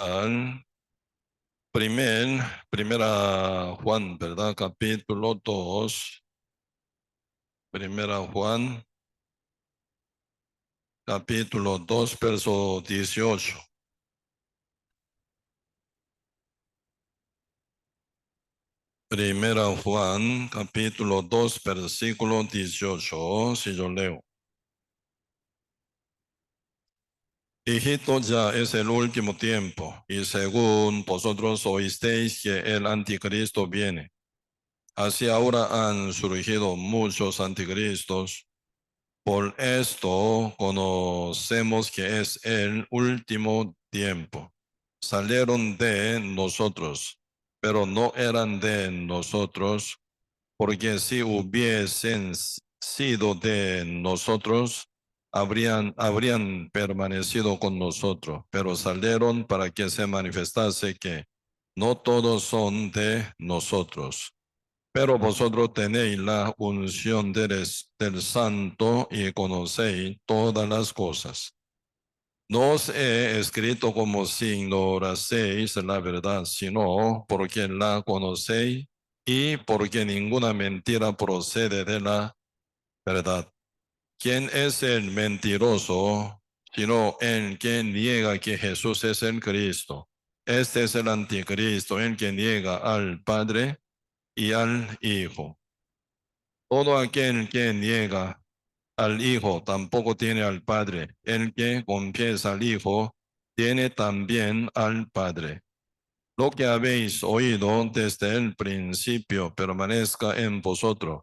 al primera Juan, ¿verdad? Capítulo 2. Primera Juan, capítulo 2, verso 18. Primera Juan, capítulo 2, versículo 18. Si yo leo. Hijitos, ya es el último tiempo, y según vosotros oísteis que el anticristo viene. Así ahora han surgido muchos anticristos. Por esto conocemos que es el último tiempo. Salieron de nosotros, pero no eran de nosotros, porque si hubiesen sido de nosotros, habrían permanecido con nosotros, pero salieron para que se manifestase que no todos son de nosotros. Pero vosotros tenéis la unción del Santo y conocéis todas las cosas. No os he escrito como si ignoraseis la verdad, sino porque la conocéis y porque ninguna mentira procede de la verdad. ¿Quién es el mentiroso, sino el que niega que Jesús es el Cristo? Este es el anticristo, el que niega al Padre y al Hijo. Todo aquel que niega al Hijo tampoco tiene al Padre. El que confiesa al Hijo tiene también al Padre. Lo que habéis oído desde el principio permanezca en vosotros.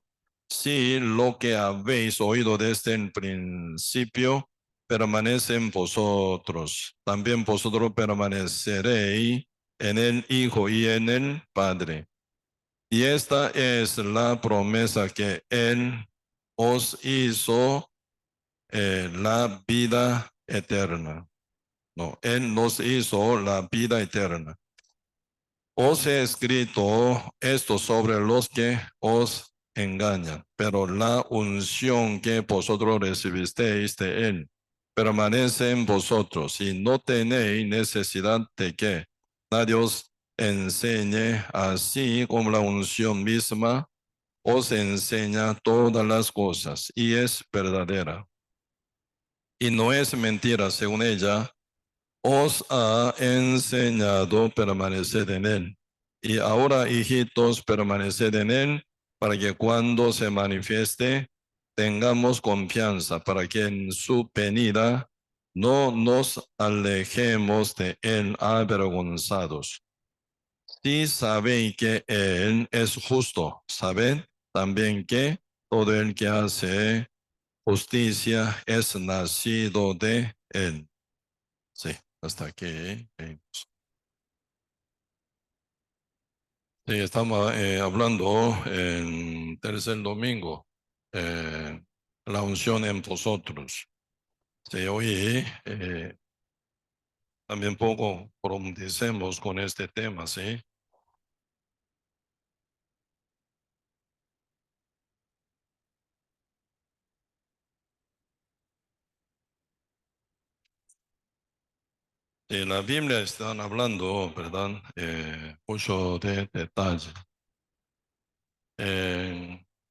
Si lo que habéis oído desde el principio permanece en vosotros, también vosotros permaneceréis en el Hijo y en el Padre. Y esta es la promesa que Él os hizo, la vida eterna. No, Él nos hizo la vida eterna. Os he escrito esto sobre los que os engañan, pero la unción que vosotros recibisteis de Él permanece en vosotros y no tenéis necesidad de que nadie os enseñe, así como la unción misma os enseña todas las cosas y es verdadera. Y no es mentira, según ella, os ha enseñado permanecer en él. Y ahora, hijitos, permaneced en él, para que cuando se manifieste, tengamos confianza, para que en su venida no nos alejemos de él avergonzados. Si sabéis que él es justo, sabed también que todo el que hace justicia es nacido de él. Sí, hasta aquí. Sí, estamos hablando en tercer domingo, la unción en vosotros. Sí, hoy también poco profundicemos con este tema, ¿sí? En la Biblia están hablando, ¿verdad? Mucho de detalle.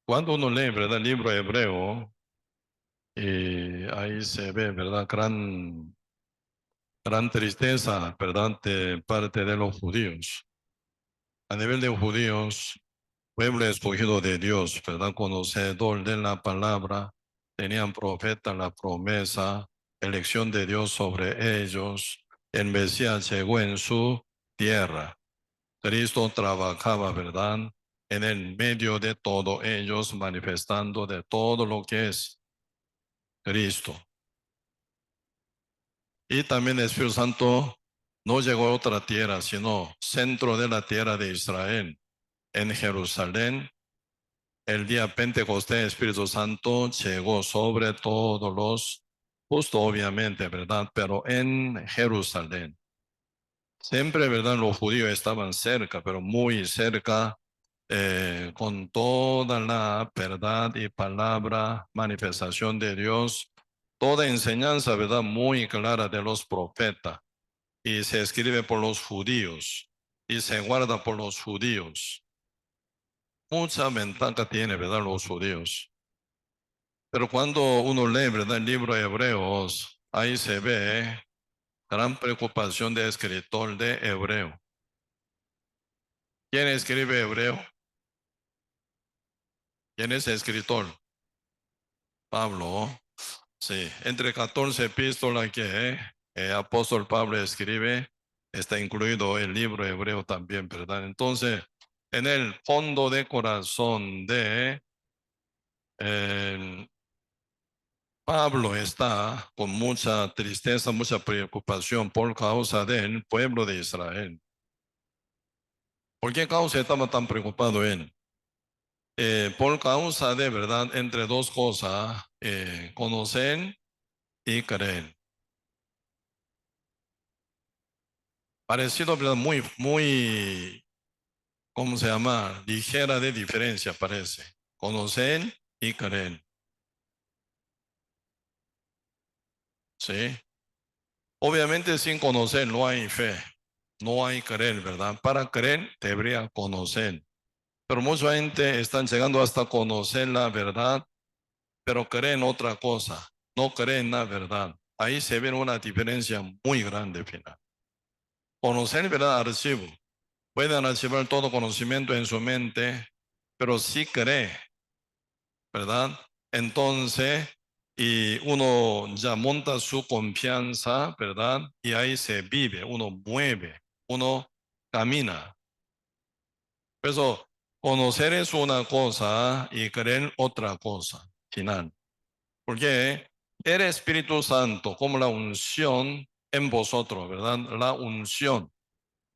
Cuando uno lee, ¿verdad? El libro hebreo, ahí se ve, ¿verdad? Gran tristeza, ¿verdad? De parte de los judíos. A nivel de judíos, pueblo escogido de Dios, ¿verdad? Conocedor de la palabra, tenían profeta la promesa, elección de Dios sobre ellos. El Mesías llegó en su tierra. Cristo trabajaba, ¿verdad? En el medio de todos ellos, manifestando de todo lo que es Cristo. Y también el Espíritu Santo no llegó a otra tierra, sino centro de la tierra de Israel, en Jerusalén. El día Pentecostés, Espíritu Santo llegó sobre todos los, justo obviamente, ¿verdad? Pero en Jerusalén. Siempre, ¿verdad? Los judíos estaban cerca, pero muy cerca, con toda la verdad y palabra, manifestación de Dios, toda enseñanza, ¿verdad? Muy clara de los profetas. y se escribe por los judíos y se guarda por los judíos. Mucha ventaja tiene, ¿verdad? Los judíos. Pero cuando uno lee, ¿verdad? El libro de Hebreos, ahí se ve gran preocupación de escritor de Hebreo. ¿Quién escribe Hebreo? ¿Quién es el escritor? Pablo. Sí, entre 14 epístolas que el apóstol Pablo escribe, está incluido el libro hebreo también, ¿verdad? Entonces, en el fondo de corazón de eh, Pablo está con mucha tristeza, mucha preocupación por causa del pueblo de Israel. ¿Por qué causa estaba tan preocupado él? Por causa de, ¿verdad? Entre dos cosas, conocer y creer. Parecido, ¿verdad? Muy, ¿cómo se llama? Ligera de diferencia, parece. Conocer y creer. ¿Sí? Obviamente sin conocer no hay fe, no hay creer, ¿verdad? Para creer debería conocer. Pero mucha gente está llegando hasta conocer la verdad, pero creen otra cosa, no creen la verdad. Ahí se ve una diferencia muy grande, final. Conocer, ¿verdad? Archivo. Pueden archivar todo conocimiento en su mente, pero sí cree, ¿verdad? Entonces, y uno ya monta su confianza, ¿verdad? Y ahí se vive, uno mueve, uno camina. Por eso, conocer es una cosa y creer otra cosa, final. Porque el Espíritu Santo, como la unción en vosotros, ¿verdad? La unción.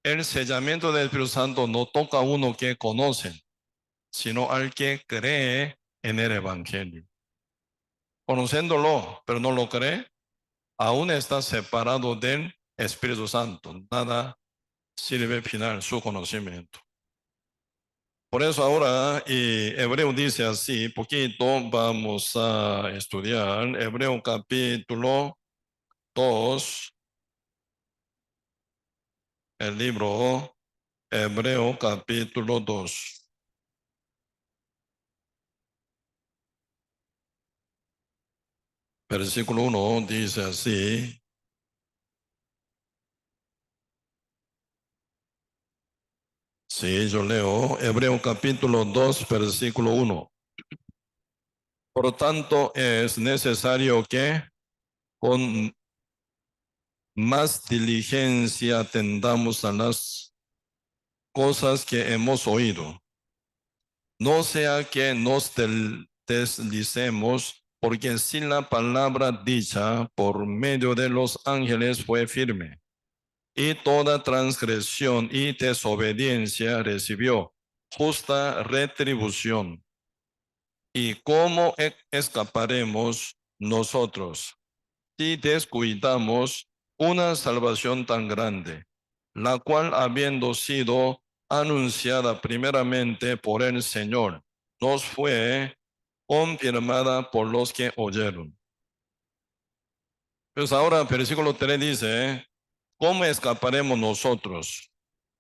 El sellamiento del Espíritu Santo no toca a uno que conoce, sino al que cree en el Evangelio. Conociéndolo, pero no lo cree, aún está separado del Espíritu Santo. Nada sirve final su conocimiento. Por eso ahora Hebreo dice así, poquito vamos a estudiar Hebreo capítulo 2, el libro Hebreo capítulo 2. Versículo 1 dice así, sí, yo leo Hebreo capítulo 2, versículo 1. Por tanto, es necesario que con más diligencia atendamos a las cosas que hemos oído. No sea que nos deslicemos, porque si la palabra dicha por medio de los ángeles fue firme, y toda transgresión y desobediencia recibió justa retribución. ¿Y cómo escaparemos nosotros si descuidamos una salvación tan grande, la cual habiendo sido anunciada primeramente por el Señor, nos fue confirmada por los que oyeron? Pues ahora, versículo 3 dice, ¿cómo escaparemos nosotros?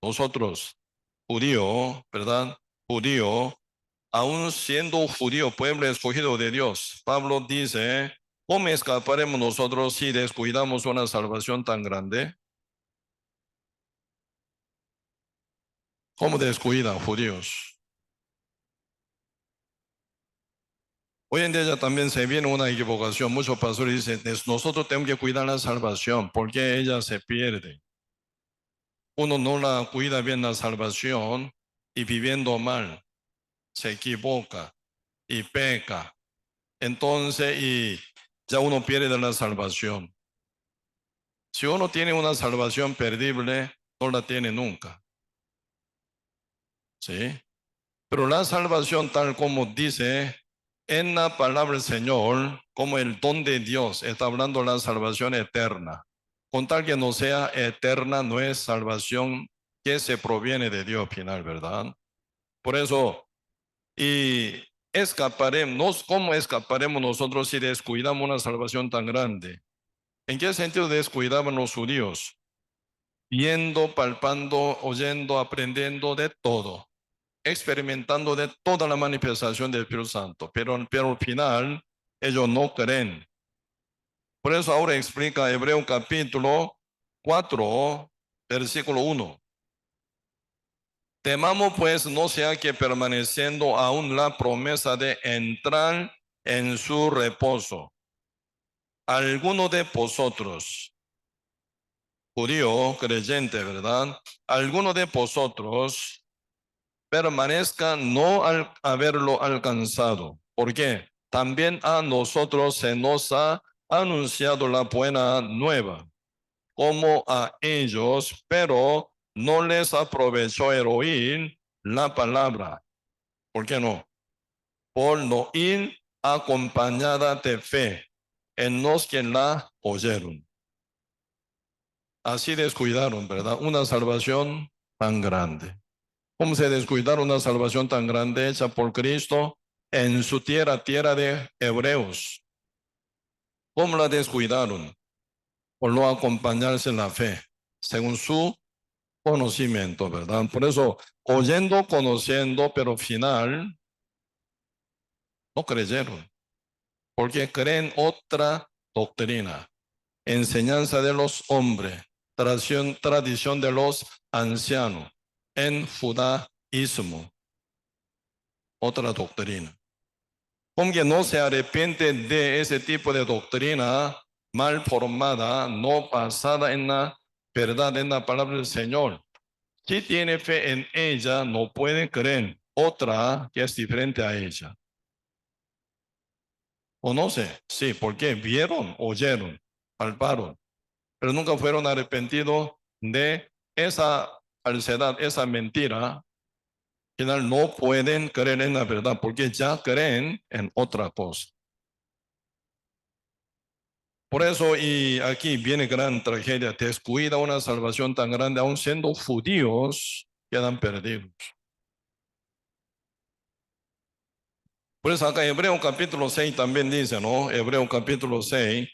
Nosotros, judío, ¿verdad? Judío, aún siendo judío, pueblo escogido de Dios. Pablo dice, ¿cómo escaparemos nosotros si descuidamos una salvación tan grande? ¿Cómo descuidan judíos? Hoy en día ya también se viene una equivocación. Muchos pastores dicen, nosotros tenemos que cuidar la salvación porque ella se pierde. Uno no la cuida bien la salvación y viviendo mal, se equivoca y peca. Entonces, y ya uno pierde la salvación. Si uno tiene una salvación perdible, no la tiene nunca. ¿Sí? Pero la salvación, tal como dice en la palabra del Señor, como el don de Dios, está hablando de la salvación eterna. Con tal que no sea eterna, no es salvación que se proviene de Dios final, ¿verdad? Por eso, y escaparemos, ¿cómo escaparemos nosotros si descuidamos una salvación tan grande? ¿En qué sentido descuidaban los judíos? viendo, palpando, oyendo, aprendiendo de todo, experimentando de toda la manifestación del Espíritu Santo, pero al final ellos no creen. Por eso ahora explica Hebreo capítulo 4, versículo 1. Temamos pues no sea que permaneciendo aún la promesa de entrar en su reposo, alguno de vosotros, judío creyente, ¿verdad? Alguno de vosotros permanezca no al haberlo alcanzado. ¿Por qué? También a nosotros se nos ha anunciado la buena nueva, como a ellos, pero no les aprovechó el oír la palabra. ¿Por qué no? Por no ir acompañada de fe en los que la oyeron. Así descuidaron, ¿verdad? Una salvación tan grande. ¿Cómo se descuidaron una salvación tan grande hecha por Cristo en su tierra, tierra de hebreos? ¿Cómo la descuidaron? Por no acompañarse en la fe, según su conocimiento, ¿verdad? Por eso, oyendo, conociendo, pero final, no creyeron, porque creen otra doctrina, enseñanza de los hombres, tradición de los ancianos, en judaísmo, otra doctrina. Como que no se arrepiente de ese tipo de doctrina mal formada, no basada en la verdad, en la palabra del Señor. Si tiene fe en ella, no puede creer otra que es diferente a ella. ¿Conoce? Sí, porque vieron, oyeron, palparon, pero nunca fueron arrepentidos de esa falsedad, esa mentira. Al final no pueden creer en la verdad porque ya creen en otra cosa. Por eso, y aquí viene gran tragedia, descuida una salvación tan grande, aun siendo judíos, quedan perdidos. Por eso acá Hebreo capítulo 6 también dice, ¿no? Hebreo capítulo 6,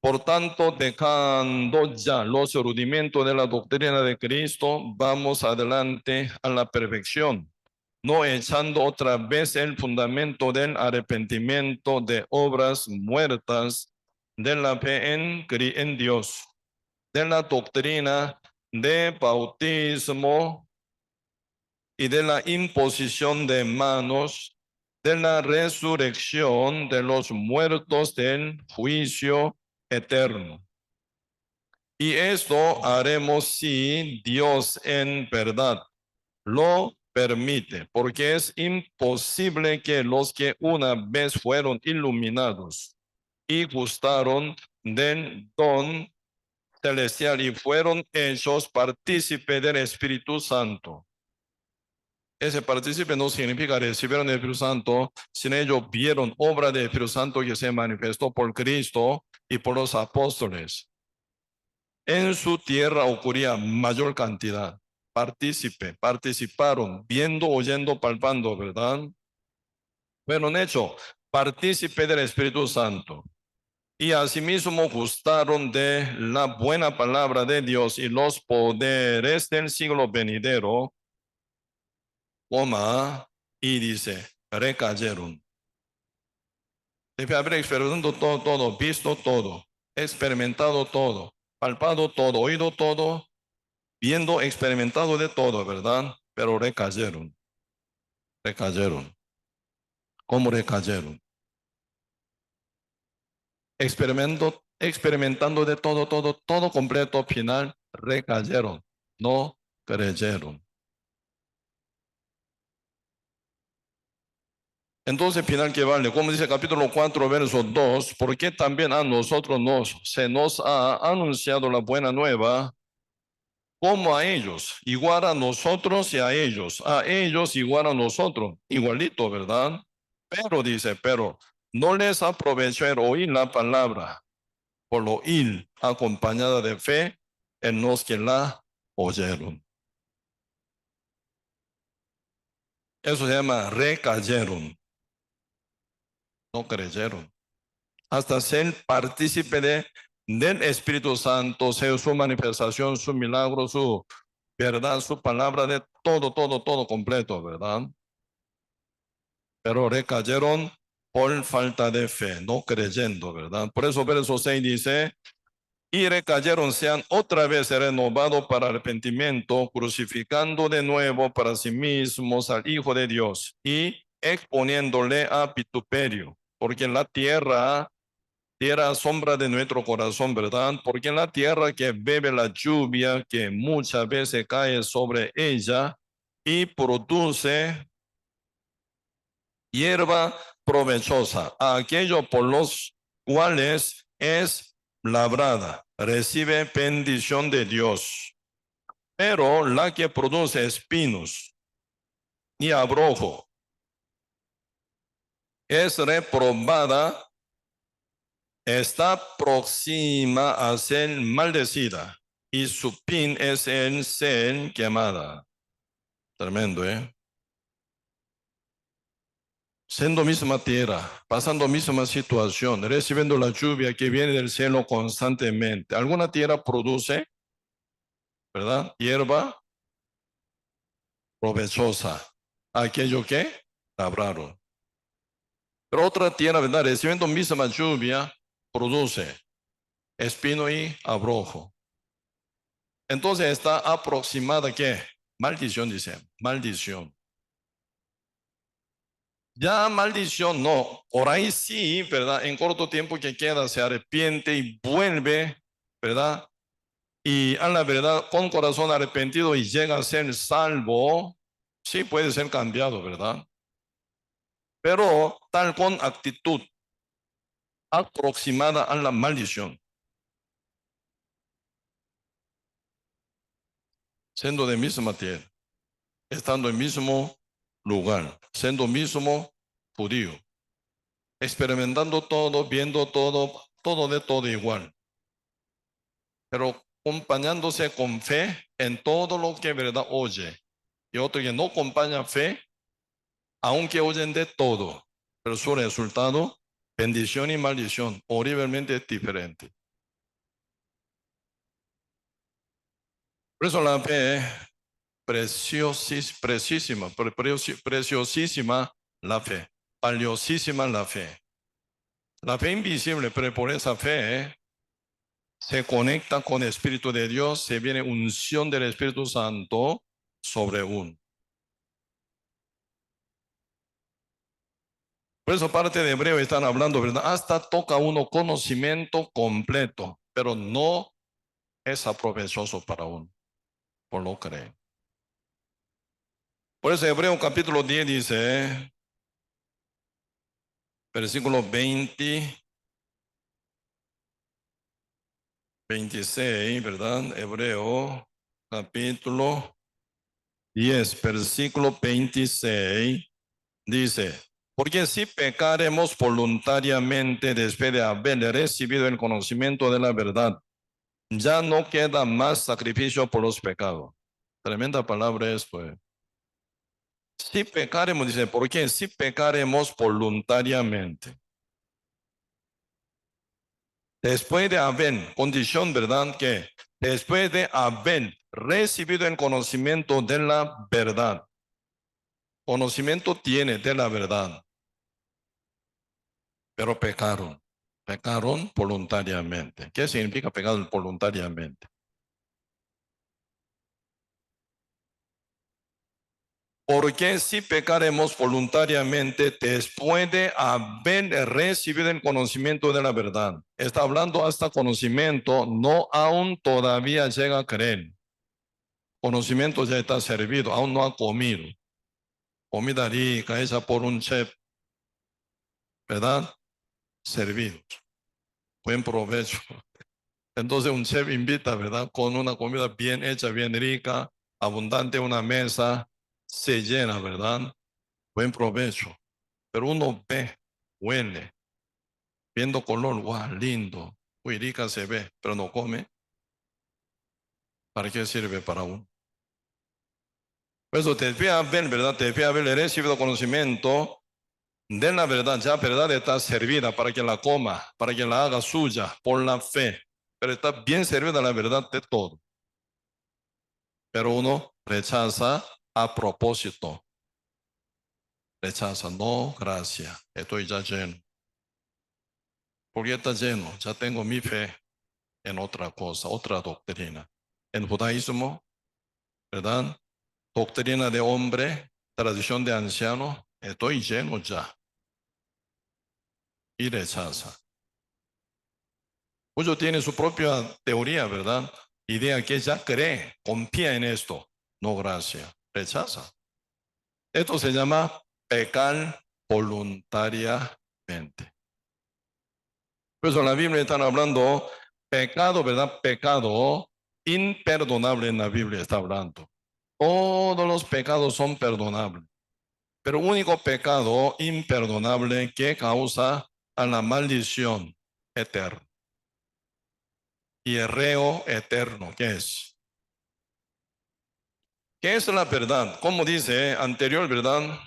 por tanto, dejando ya los rudimentos de la doctrina de Cristo, vamos adelante a la perfección, no echando otra vez el fundamento del arrepentimiento de obras muertas de la fe en Dios, de la doctrina de bautismo y de la imposición de manos, de la resurrección de los muertos del juicio eterno. Y esto haremos si Dios en verdad lo permite, porque es imposible que los que una vez fueron iluminados y gustaron del don celestial y fueron hechos partícipe del Espíritu Santo. Ese partícipe no significa recibieron el Espíritu Santo, sino ellos vieron obra del Espíritu Santo que se manifestó por Cristo y por los apóstoles. En su tierra ocurría mayor cantidad. Participaron, viendo, oyendo, palpando, ¿verdad? Fueron hechos partícipe del Espíritu Santo. Y asimismo gustaron de la buena palabra de Dios y los poderes del siglo venidero, y dice, recayeron. Debe haber experimentado todo, visto todo, experimentado todo, palpado todo, oído todo, viendo, experimentado de todo, ¿verdad? Pero recayeron, recayeron. ¿Cómo recayeron? Experimentando de todo, todo, todo completo, final, recayeron, no creyeron. Entonces, final que vale, como dice capítulo 4, verso 2, porque también a nosotros se nos ha anunciado la buena nueva, como a ellos, igual a nosotros y a ellos igual a nosotros, igualito, ¿verdad? Pero dice, pero no les aprovechó el oír la palabra, por lo oír acompañada de fe en los que la oyeron. Eso se llama recayeron, no creyeron. Hasta ser partícipe de del Espíritu Santo, sea su manifestación, su milagro, su verdad, su palabra, de todo, todo, todo completo, ¿verdad? Pero recayeron por falta de fe, no creyendo, ¿verdad? Por eso verso 6 dice, y recayeron, sean otra vez renovados para arrepentimiento, crucificando de nuevo para sí mismos al Hijo de Dios y exponiéndole a vituperio, porque en la tierra sombra de nuestro corazón, ¿verdad? Porque en la tierra que bebe la lluvia que muchas veces cae sobre ella y produce hierba provechosa, aquello por los cuales es labrada, recibe bendición de Dios. Pero la que produce espinos y abrojo es reprobada, está próxima a ser maldecida y su fin es en ser quemada. Tremendo, ¿eh? Siendo misma tierra, pasando misma situación, recibiendo la lluvia que viene del cielo constantemente. Alguna tierra produce, ¿verdad? Hierba provechosa, aquello que labraron. Pero otra tierra, ¿verdad? Recibiendo misma lluvia, produce espino y abrojo. Entonces está aproximada, ¿qué? Maldición, dice, maldición. Ya maldición no, por ahí sí, ¿verdad? En corto tiempo que queda se arrepiente y vuelve, ¿verdad? Y a la verdad, con corazón arrepentido y llega a ser salvo, sí puede ser cambiado, ¿verdad? Pero tal con actitud aproximada a la maldición, siendo de misma tierra, estando en mismo lugar, siendo mismo judío, experimentando todo, viendo todo, todo de todo igual, pero acompañándose con fe en todo lo que verdad oye. Y otro que no acompaña fe, aunque oyen de todo, pero su resultado, bendición y maldición, horriblemente diferente. Por eso la fe es preciosísima la fe, valiosísima la fe. La fe invisible, pero por esa fe se conecta con el Espíritu de Dios, se viene unción del Espíritu Santo sobre uno. Por eso parte de Hebreo están hablando, ¿verdad? Hasta toca uno conocimiento completo, pero no es aprovechoso para uno, por lo cree. Por eso Hebreo capítulo 10 dice, versículo 20, 26, ¿verdad? Hebreo capítulo 10, versículo 26, dice, porque si pecaremos voluntariamente después de haber recibido el conocimiento de la verdad, ya no queda más sacrificio por los pecados. Tremenda palabra es, pues. Si pecaremos, dice, ¿por qué? Si pecaremos voluntariamente. Después de haber, condición, ¿verdad? Que después de haber recibido el conocimiento de la verdad, conocimiento tiene de la verdad, pero pecaron voluntariamente. ¿Qué significa pecar voluntariamente? Porque si pecaremos voluntariamente después de haber recibido el conocimiento de la verdad, está hablando hasta conocimiento, no aún todavía llega a creer. Conocimiento ya está servido, aún no ha comido. Comida rica hecha por un chef, ¿verdad? Servido. Buen provecho. Entonces un chef invita, ¿verdad? Con una comida bien hecha, bien rica, abundante, una mesa, se llena, ¿verdad? Buen provecho. Pero uno ve, huele, viendo color, guau, lindo, muy rica se ve, pero no come. ¿Para qué sirve para uno? Por eso te fui a ver, ¿verdad? Te fui a ver, he recibido conocimiento de la verdad, ya verdad está servida para que la coma, para que la haga suya por la fe. pero está bien servido a la verdad de todo. Pero uno rechaza a propósito. Rechaza, no, gracias, estoy ya lleno. Porque está lleno, ya tengo mi fe en otra cosa, otra doctrina. En judaísmo, ¿verdad? Doctrina de hombre, tradición de anciano, estoy lleno ya. Y rechaza. Muchos tienen su propia teoría, ¿verdad? Idea que ya cree, confía en esto. No, gracias, rechaza. Esto se llama pecar voluntariamente. Por eso en la Biblia están hablando pecado, ¿verdad? Pecado imperdonable en la Biblia está hablando. Todos los pecados son perdonables, pero único pecado imperdonable que causa a la maldición eterna. Y el reo eterno, ¿qué es? ¿Qué es la verdad? Como dice anterior, ¿verdad?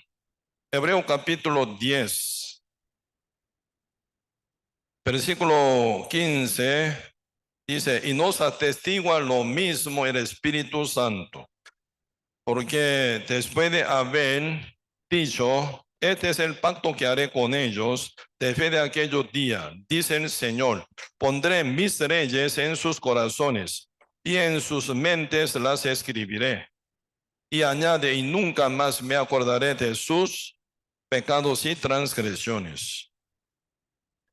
Hebreo capítulo 10, versículo 15, dice, y nos atestigua lo mismo el Espíritu Santo, porque después de haber dicho, este es el pacto que haré con ellos después de aquellos días, dice el Señor, pondré mis leyes en sus corazones y en sus mentes las escribiré. Y añade, y nunca más me acordaré de sus pecados y transgresiones.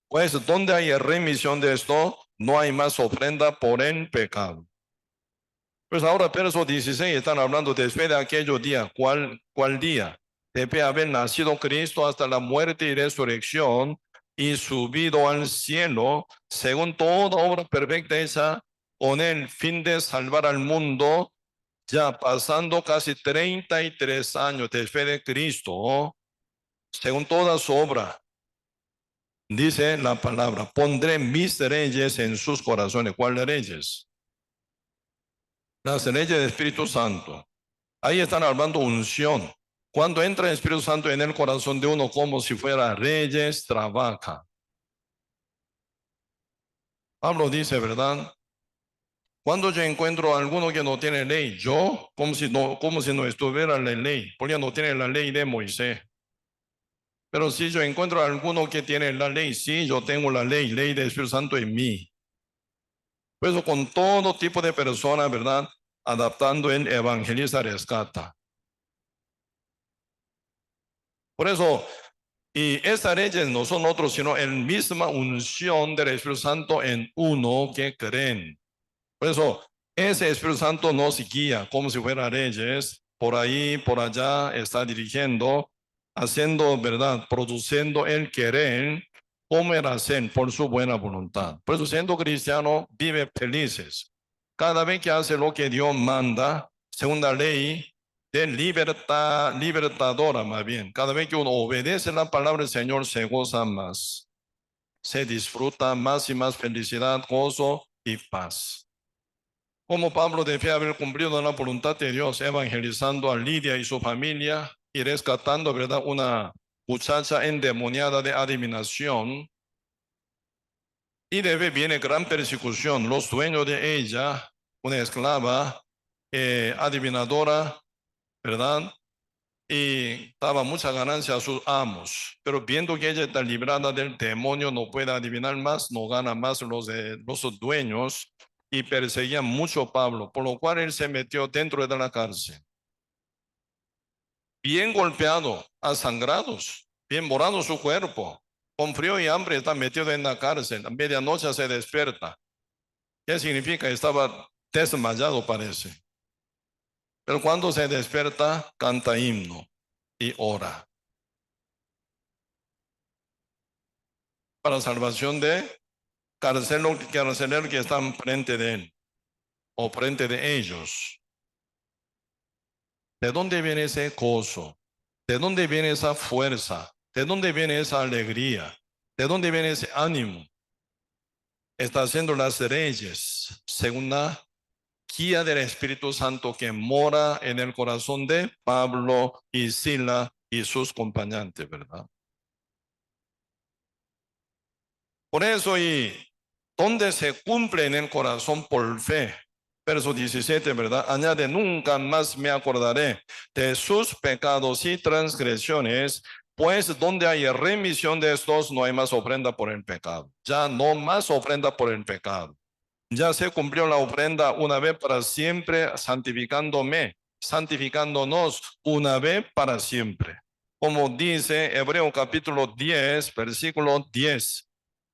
Pues donde hay remisión de esto, no hay más ofrenda por el pecado. Pues ahora, verso 16, están hablando después de aquellos días. ¿Cuál día? Debe haber nacido Cristo hasta la muerte y resurrección y subido al cielo, según toda obra perfecta hecha con el fin de salvar al mundo, ya pasando casi 33 años después de Cristo, según toda su obra. Dice la palabra, pondré mis leyes en sus corazones. ¿Cuáles leyes? Las leyes del Espíritu Santo. Ahí están hablando unción. Cuando entra el Espíritu Santo en el corazón de uno como si fuera reyes, trabaja. Pablo dice, ¿verdad? Cuando yo encuentro a alguno que no tiene ley, yo, como si no estuviera la ley, porque no tiene la ley de Moisés. Pero si yo encuentro a alguno que tiene la ley, sí, yo tengo la ley del Espíritu Santo en mí. Por eso con todo tipo de personas, ¿verdad? Adaptando en evangelista rescata. Por eso, y estas leyes no son otros, sino en misma unción del Espíritu Santo en uno que creen. Por eso, ese Espíritu Santo nos guía como si fuera leyes, por ahí, por allá, está dirigiendo, haciendo, ¿verdad? Produciendo el querer, como el hacer por su buena voluntad. Por eso, siendo cristiano, vive felices. Cada vez que hace lo que Dios manda, según la ley de libertad, libertadora más bien. Cada vez que uno obedece la palabra del Señor, se goza más. Se disfruta más y más felicidad, gozo y paz. Como Pablo debe haber cumplido la voluntad de Dios, evangelizando a Lidia y su familia y rescatando, ¿verdad?, una muchacha endemoniada de adivinación. Y viene gran persecución. Los dueños de ella, una esclava, adivinadora, ¿verdad? Y daba mucha ganancia a sus amos. Pero viendo que ella está librada del demonio, no puede adivinar más, no gana más los dueños y perseguían mucho a Pablo, por lo cual él se metió dentro de la cárcel. Bien golpeado, a sangrados, bien morado su cuerpo, con frío y hambre está metido en la cárcel. A medianoche se despierta. ¿Qué significa? Estaba desmayado, parece. Pero cuando se despierta, canta himno y ora. Para salvación de carcelero que están frente de él o frente de ellos. ¿De dónde viene ese gozo? ¿De dónde viene esa fuerza? ¿De dónde viene esa alegría? ¿De dónde viene ese ánimo? Está haciendo las leyes según la guía del Espíritu Santo que mora en el corazón de Pablo y Sila y sus acompañantes, ¿verdad? Por eso y donde se cumple en el corazón por fe. Verso 17, ¿verdad? Añade, nunca más me acordaré de sus pecados y transgresiones, pues donde hay remisión de estos, no hay más ofrenda por el pecado. Ya no más ofrenda por el pecado. Ya se cumplió la ofrenda una vez para siempre, santificándonos una vez para siempre. Como dice Hebreo capítulo 10, versículo 10.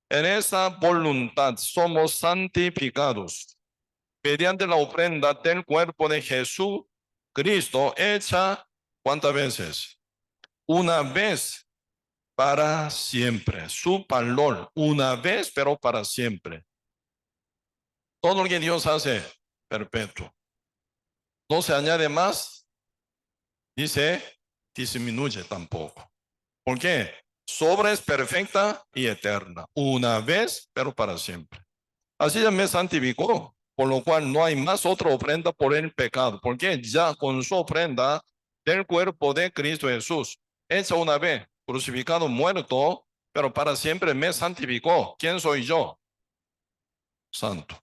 En esa voluntad somos santificados mediante la ofrenda del cuerpo de Jesucristo hecha, ¿cuántas veces? Una vez para siempre. Su valor, una vez, pero para siempre. Todo lo que Dios hace, perpetuo. No se añade más, dice, disminuye tampoco. ¿Por qué? Su obra es perfecta y eterna. Una vez, pero para siempre. Así ya me santificó, por lo cual no hay más otra ofrenda por el pecado, porque ya con su ofrenda del cuerpo de Cristo Jesús, hecha una vez, crucificado, muerto, pero para siempre me santificó. ¿Quién soy yo? Santo.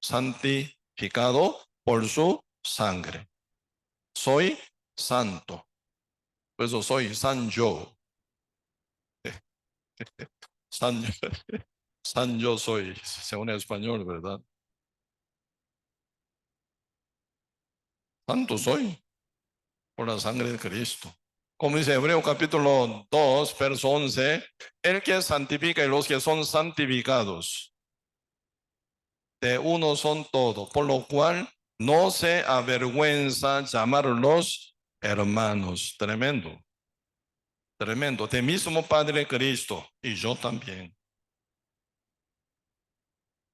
Santificado por su sangre. Soy santo. Por eso soy San yo. San, San yo soy, según el español, ¿verdad? Santo soy por la sangre de Cristo. Como dice Hebreo capítulo 2, verso 11, el que santifica y los que son santificados, de uno son todos, por lo cual no se avergüenza llamarlos hermanos. Tremendo, tremendo. De mismo Padre Cristo y yo también.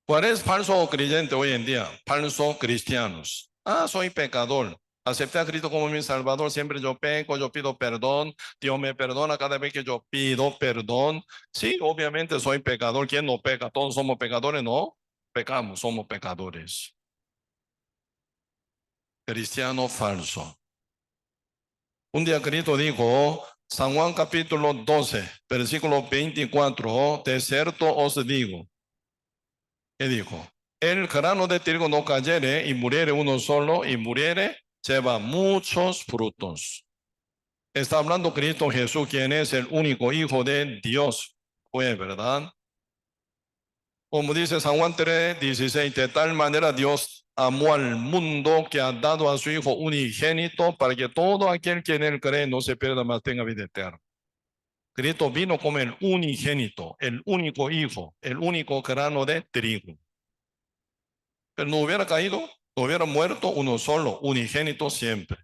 ¿Cuál es falso creyente hoy en día? Falso cristianos. Ah, soy pecador. Acepté a Cristo como mi Salvador. Siempre yo peco, yo pido perdón. Dios me perdona cada vez que yo pido perdón. Sí, obviamente soy pecador. ¿Quién no peca? Todos somos pecadores, ¿no? Pecamos, somos pecadores. Cristiano falso. Un día Cristo dijo, San Juan capítulo 12, versículo 24, de cierto os digo. ¿Qué dijo? El grano de trigo no cayere y muriere uno solo y muriere, lleva muchos frutos. Está hablando Cristo Jesús, quien es el único Hijo de Dios. Fue, ¿verdad? Como dice San Juan 3:16, de tal manera Dios amó al mundo que ha dado a su Hijo unigénito para que todo aquel que en él cree no se pierda, mas tenga vida eterna. Cristo vino como el unigénito, el único Hijo, el único grano de trigo. Pero no hubiera caído, no hubiera muerto uno solo, unigénito siempre.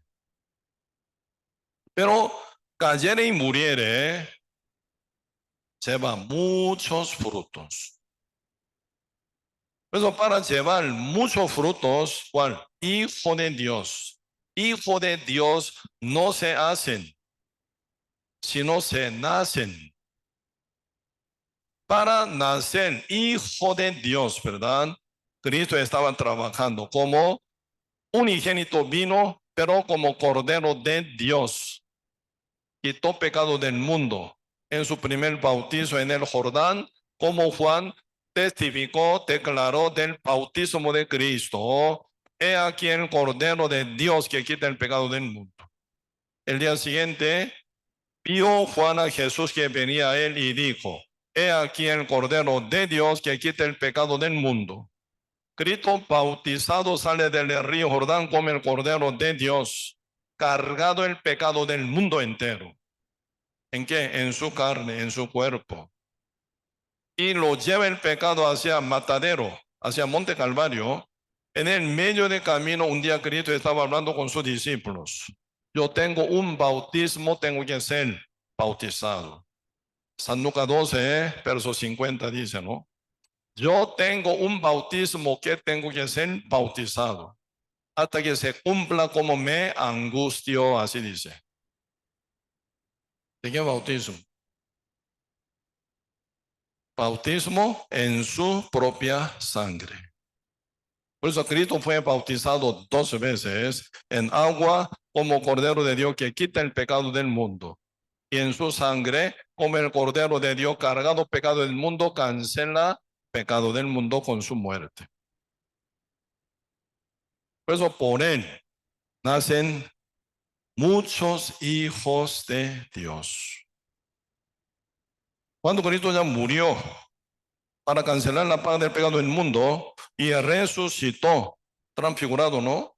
Pero cayere y muriere, lleva muchos frutos. Eso para llevar muchos frutos, ¿cuál? Hijo de Dios. Hijo de Dios no se hacen, sino se nacen. Para nacer hijo de Dios, ¿verdad? Cristo estaba trabajando como unigénito vino, pero como cordero de Dios. Quitó pecado del mundo en su primer bautizo en el Jordán, como Juan testificó, declaró del bautismo de Cristo. He aquí el Cordero de Dios que quita el pecado del mundo. El día siguiente vio Juan a Jesús que venía a él y dijo, he aquí el Cordero de Dios que quita el pecado del mundo. Cristo bautizado sale del río Jordán como el Cordero de Dios, cargado el pecado del mundo entero. ¿En qué? En su carne, en su cuerpo. Y lo lleva el pecado hacia Matadero, hacia Monte Calvario. En el medio del camino, un día Cristo estaba hablando con sus discípulos. Yo tengo un bautismo, tengo que ser bautizado. San Lucas 12, verso 50 dice, ¿no? Yo tengo un bautismo que tengo que ser bautizado hasta que se cumpla como me angustio, así dice. ¿De qué bautismo? Bautismo en su propia sangre. Por eso Cristo fue bautizado 2 veces en agua como Cordero de Dios que quita el pecado del mundo. Y en su sangre como el Cordero de Dios cargado pecado del mundo cancela pecado del mundo con su muerte. Por eso por él nacen muchos hijos de Dios. Cuando Cristo ya murió para cancelar la paga del pecado del mundo y resucitó, transfigurado, ¿no?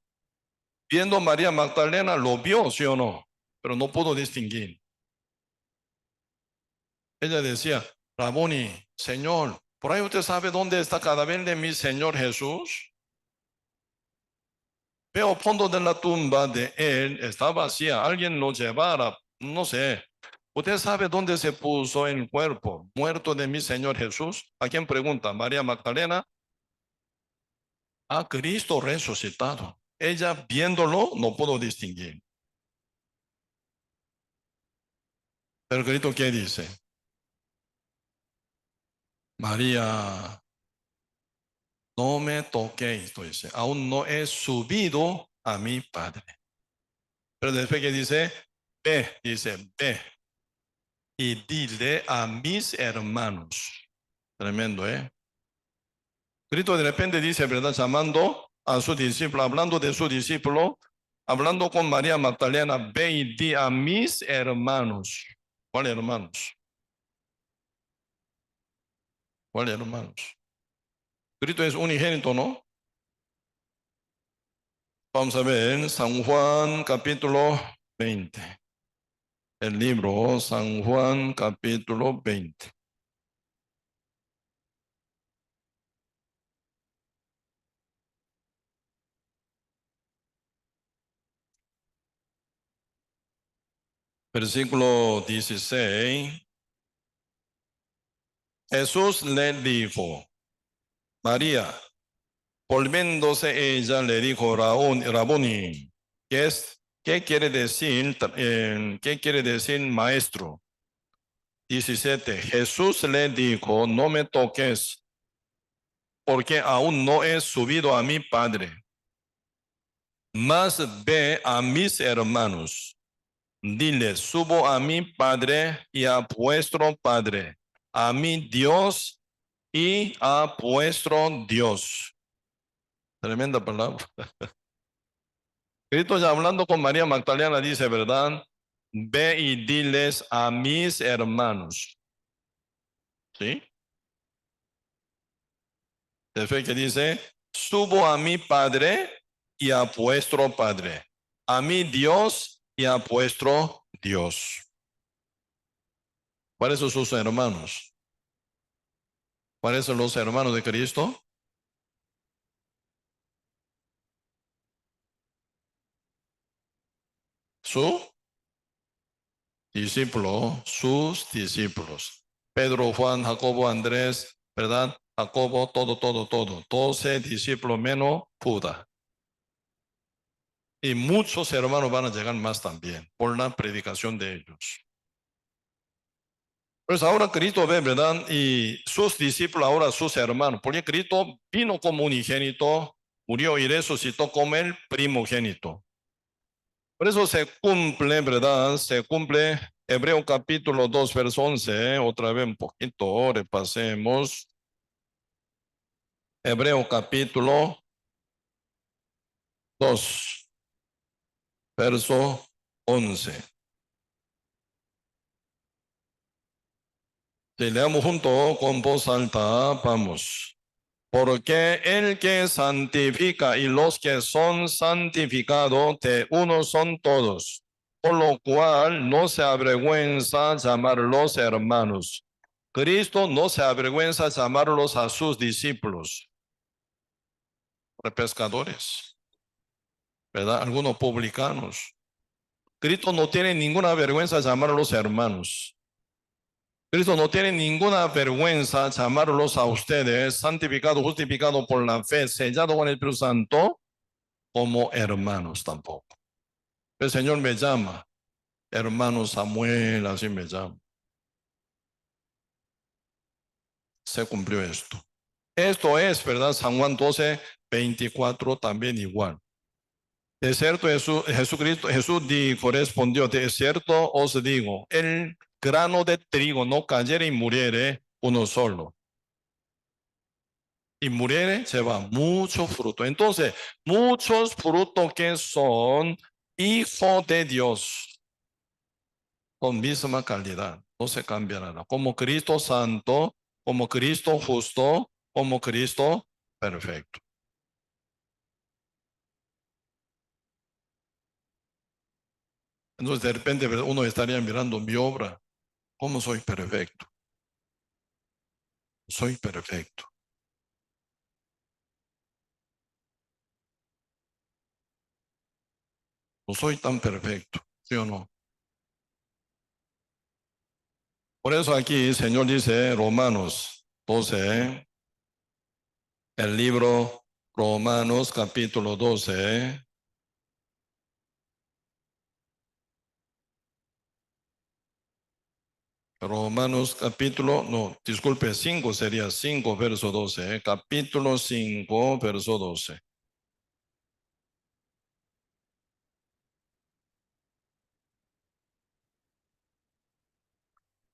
Viendo a María Magdalena, lo vio, ¿sí o no? Pero no pudo distinguir. Ella decía, Raboni, Señor, ¿por ahí usted sabe dónde está el cadáver de mi Señor Jesús? Veo fondo de la tumba de él, está vacía, alguien lo llevara, no sé. ¿Usted sabe dónde se puso el cuerpo muerto de mi Señor Jesús? ¿A quién pregunta? María Magdalena. A Cristo resucitado. Ella viéndolo no pudo distinguir. Pero Cristo, ¿qué dice? María, no me toquéis, dice, aún no he subido a mi Padre. Pero después que dice, ve y dile a mis hermanos. Tremendo, ¿eh? Cristo de repente dice, ¿verdad? Llamando a su discípulo, hablando de su discípulo, hablando con María Magdalena, ve y di a mis hermanos. ¿Cuáles hermanos? ¿Cuáles hermanos? Cristo es unigénito, ¿no? Vamos a ver San Juan capítulo 20. El libro San Juan capítulo 20. Versículo 16. Jesús le dijo, María, volviéndose ella le dijo, Raboni, ¿qué quiere decir, qué quiere decir maestro? 17. Jesús le dijo, no me toques, porque aún no he subido a mi Padre. Mas ve a mis hermanos. Dile, subo a mi Padre y a vuestro Padre, a mi Dios y a vuestro Dios. Tremenda palabra. Cristo ya hablando con María Magdalena dice, ¿verdad? Ve y diles a mis hermanos. ¿Sí? Después que dice, subo a mi Padre y a vuestro Padre, a mi Dios y a vuestro Dios. ¿Cuáles son sus hermanos? ¿Cuáles son los hermanos de Cristo? Su discípulo, sus discípulos. Pedro, Juan, Jacobo, Andrés, ¿verdad? Jacobo, todo. 12 discípulos menos Judas. Y muchos hermanos van a llegar más también por la predicación de ellos. Pues ahora Cristo ve, ¿verdad? Y sus discípulos, ahora sus hermanos, porque Cristo vino como unigénito, murió y resucitó como el primogénito. Por eso se cumple, ¿verdad? Se cumple Hebreo capítulo 2, verso 11. Otra vez un poquito, repasemos. Hebreo capítulo 2, verso 11. Si leamos junto con voz alta, vamos. Porque el que santifica y los que son santificados de uno son todos, por lo cual no se avergüenza llamarlos hermanos. Cristo no se avergüenza llamarlos a sus discípulos, pescadores, ¿verdad? Algunos publicanos. Cristo no tiene ninguna vergüenza llamarlos hermanos. Cristo no tiene ninguna vergüenza llamarlos a ustedes, santificados, justificados por la fe, sellado con el Espíritu Santo, como hermanos tampoco. El Señor me llama, hermano Samuel, así me llama. Se cumplió esto. Esto es, ¿verdad? San Juan 12, 24 también igual. De cierto, Jesús dijo, respondió, de cierto os digo, el grano de trigo no cayere y muriere uno solo. y muriere, lleva mucho fruto. Entonces, muchos frutos que son hijos de Dios, con misma calidad, no se cambiará. Como Cristo santo, como Cristo justo, como Cristo perfecto. Entonces, de repente uno estaría mirando mi obra. ¿Cómo soy perfecto? Soy perfecto. No soy tan perfecto, ¿sí o no? Por eso aquí el Señor dice, Romanos 12, el libro Romanos capítulo 12, Romanos capítulo, no, disculpe, 5 sería 5 verso 12, capítulo 5 verso 12.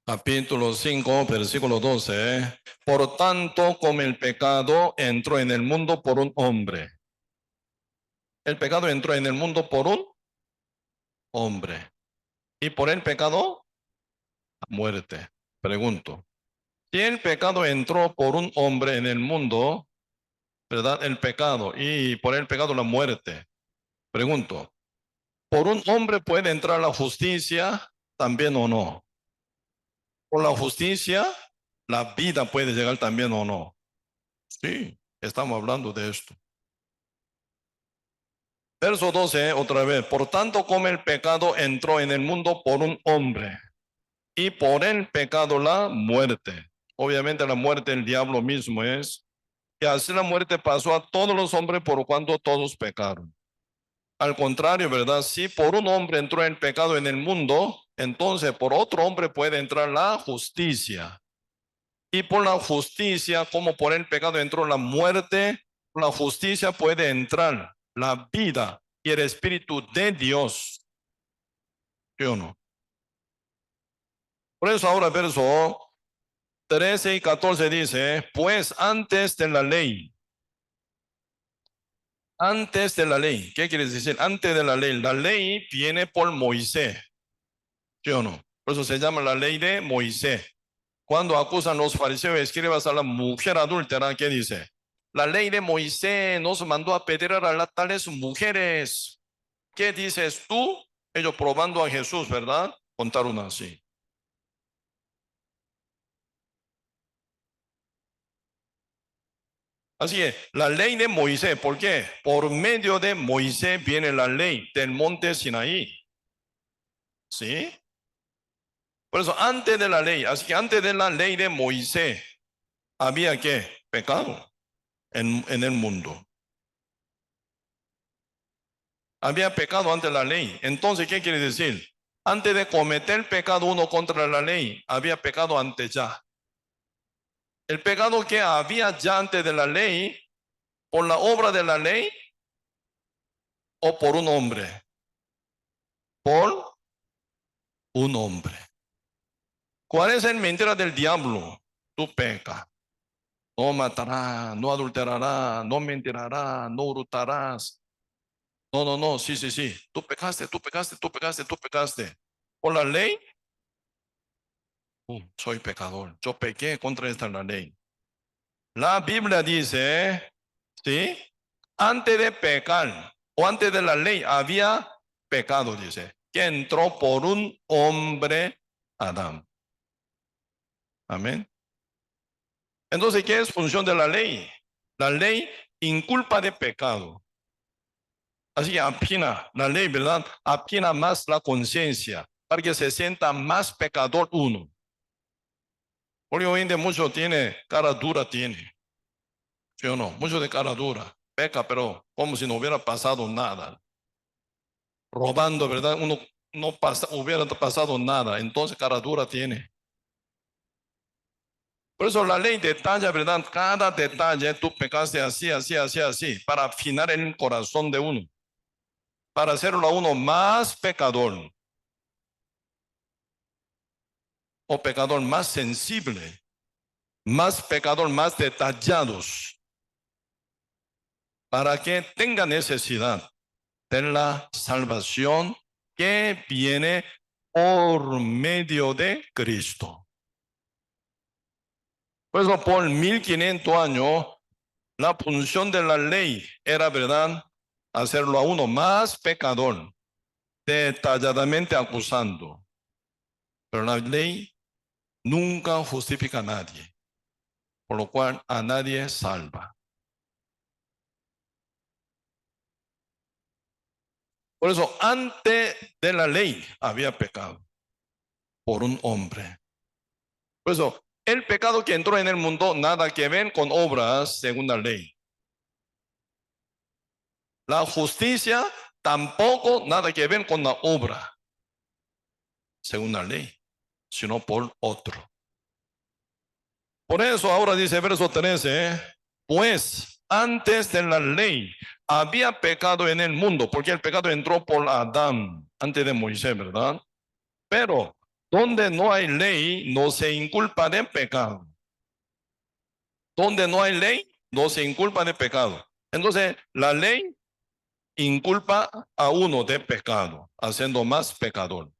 Capítulo 5 versículo 12. Por tanto, como el pecado entró en el mundo por un hombre. El pecado entró en el mundo por un hombre. Y por el pecado, muerte. Pregunto, si el pecado entró por un hombre en el mundo, ¿verdad? El pecado y por el pecado la muerte. Pregunto, ¿por un hombre puede entrar la justicia también o no? ¿Por la justicia la vida puede llegar también o no? Sí, estamos hablando de esto. Verso 12, otra vez. Por tanto, como el pecado entró en el mundo por un hombre y por el pecado la muerte. Obviamente la muerte del diablo mismo es. Y así la muerte pasó a todos los hombres por cuanto todos pecaron. Al contrario, ¿verdad? Si por un hombre entró el pecado en el mundo, entonces por otro hombre puede entrar la justicia. Y por la justicia, como por el pecado entró la muerte, por la justicia puede entrar la vida y el Espíritu de Dios. ¿Sí o no? Por eso ahora verso 13 y 14 dice, pues antes de la ley, ¿qué quiere decir? Antes de la ley viene por Moisés, ¿sí o no? Por eso se llama la ley de Moisés. Cuando acusan los fariseos y escribas a la mujer adúltera, ¿qué dice? La ley de Moisés nos mandó a apedrear a las tales mujeres. ¿Qué dices tú? Ellos probando a Jesús, ¿verdad? Contaron así. Así es, la ley de Moisés, ¿por qué? Por medio de Moisés viene la ley del monte Sinaí, ¿sí? Por eso, antes de la ley, así que antes de la ley de Moisés, había ¿qué? Pecado en el mundo. Había pecado antes de la ley. Entonces, ¿qué quiere decir? Antes de cometer pecado uno contra la ley, había pecado antes ya. El pecado que había ya antes de la ley, por la obra de la ley o por un hombre. Por un hombre. ¿Cuál es el mentira del diablo? Tú pecas. No matarás, no adulterarás, no mentirás, no hurtarás. No, no, no, sí, sí, sí. Tú pecaste, tú pecaste, tú pecaste, tú pecaste. Por la ley, soy pecador. Yo pequé contra esta la ley. La Biblia dice, ¿sí? Antes de pecar o antes de la ley había pecado, dice, que entró por un hombre, Adán. Amén. Entonces, ¿qué es función de la ley? La ley inculpa de pecado. Así que apina la ley, ¿verdad? Apina más la conciencia para que se sienta más pecador uno. Porque hoy en día mucho tiene, cara dura tiene, ¿sí o no? Mucho de cara dura, peca, pero como si no hubiera pasado nada. Robando, ¿verdad? Uno no hubiera pasado nada, entonces cara dura tiene. Por eso la ley detalla, ¿verdad? Cada detalle, tú pecaste así, así, así, así, para afinar el corazón de uno, para hacerlo a uno más pecador o pecador más sensible, más pecador más detallados. para que tenga necesidad de la salvación que viene por medio de Cristo. Por eso por 1500 años, la función de la ley era, ¿verdad?, hacerlo a uno más pecador, detalladamente acusando. Pero la ley nunca justifica a nadie, por lo cual a nadie salva. Por eso, antes de la ley había pecado por un hombre. Por eso, el pecado que entró en el mundo nada que ver con obras según la ley. La justicia tampoco nada que ver con la obra según la ley, sino por otro. Por eso ahora dice verso 13, pues antes de la ley había pecado en el mundo, porque el pecado entró por Adán, antes de Moisés, ¿verdad? Pero donde no hay ley, no se inculpa de pecado. Donde no hay ley, no se inculpa de pecado. Entonces, la ley inculpa a uno de pecado, haciendo más pecador.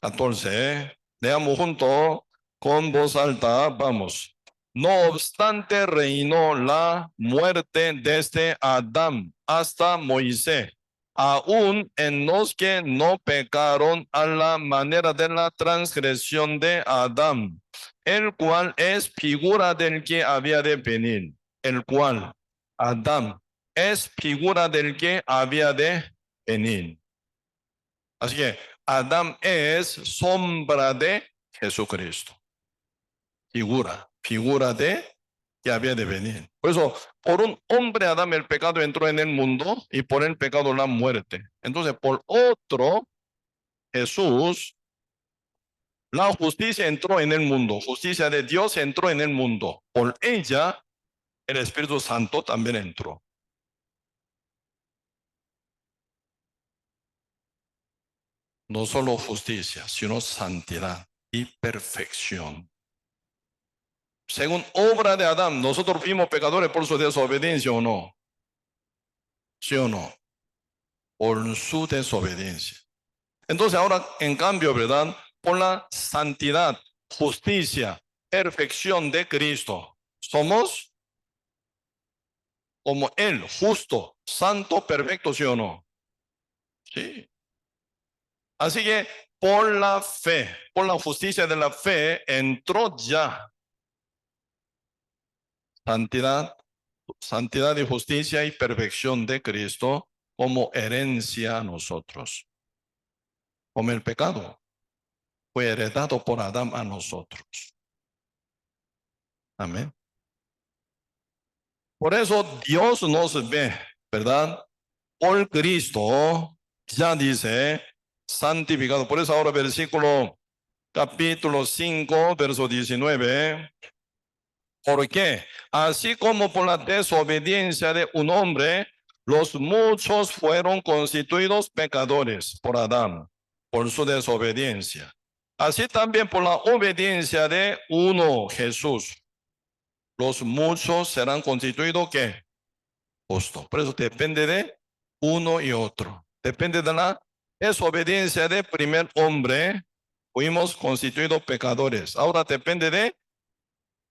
14, leamos juntos con voz alta, vamos. No obstante, reinó la muerte desde Adán hasta Moisés, aún en los que no pecaron a la manera de la transgresión de Adán, el cual es figura del que había de venir, el cual, Adán, es figura del que había de venir. Así que Adán es sombra de Jesucristo. Figura de que había de venir. Por eso, por un hombre Adán el pecado entró en el mundo y por el pecado la muerte. Entonces, por otro, Jesús, la justicia entró en el mundo. Justicia de Dios entró en el mundo. Por ella, el Espíritu Santo también entró. No solo justicia, sino santidad y perfección. Según obra de Adán, nosotros fuimos pecadores por su desobediencia o no. ¿Sí o no? Por su desobediencia. Entonces ahora, en cambio, ¿verdad? Por la santidad, justicia, perfección de Cristo, somos como Él, justo, santo, perfecto, ¿sí o no? Sí. Así que por la fe, por la justicia de la fe, entró ya santidad y justicia y perfección de Cristo como herencia a nosotros. Como el pecado fue heredado por Adán a nosotros. Amén. Por eso Dios nos ve, ¿verdad? Por Cristo, ya dice, santificado. Por eso ahora capítulo 5, verso 19. Porque así como por la desobediencia de un hombre, los muchos fueron constituidos pecadores por Adán, por su desobediencia. Así también por la obediencia de uno, Jesús, los muchos serán constituidos, ¿qué? Justo. Por eso depende de uno y otro. Depende de la desobediencia del primer hombre, fuimos constituidos pecadores. Ahora depende de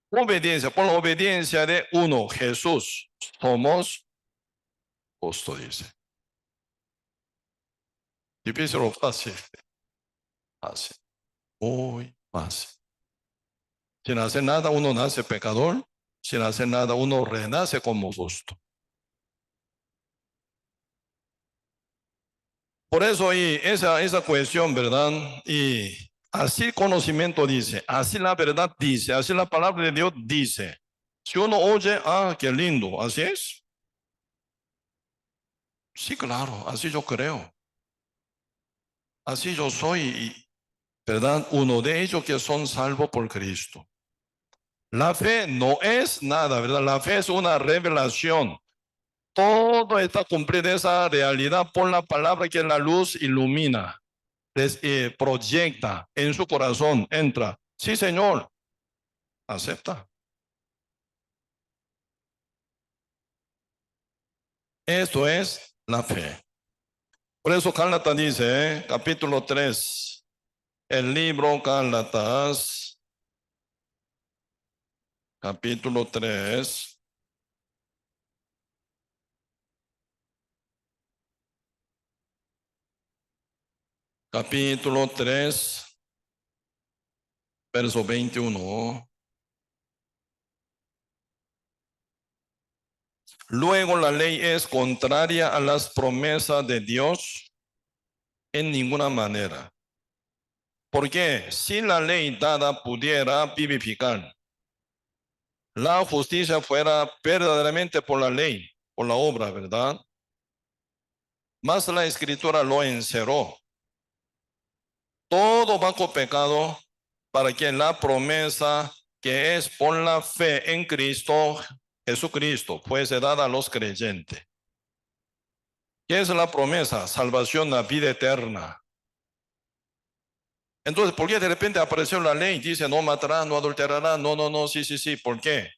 obediencia, por la obediencia de uno, Jesús, somos justo, dice. Difícil o fácil. Fácil. Muy fácil. Sin hacer nada, uno nace pecador. Sin hacer nada, uno renace como justo. Por eso, y esa cuestión, ¿verdad? Y así el conocimiento dice, así la verdad dice, así la palabra de Dios dice. Si uno oye, qué lindo, así es. Sí, claro, así yo creo. Así yo soy, ¿verdad? Uno de ellos que son salvos por Cristo. La fe no es nada, ¿verdad? La fe es una revelación. Todo está cumplido esa realidad por la palabra que la luz ilumina, proyecta en su corazón, entra. Sí, Señor, acepta. Esto es la fe. Por eso Gálatas dice, capítulo 3, el libro Gálatas, capítulo 3, capítulo 3, verso 21. Luego la ley es contraria a las promesas de Dios en ninguna manera. Porque si la ley dada pudiera vivificar, la justicia fuera verdaderamente por la ley, por la obra, ¿verdad? Mas la escritura lo encerró. Todo bajo pecado para que la promesa que es por la fe en Cristo, Jesucristo, fuese dada a los creyentes. ¿Qué es la promesa? Salvación, la vida eterna. Entonces, ¿por qué de repente apareció la ley? Dice, no matará, no adulterará, no, sí. ¿Por qué?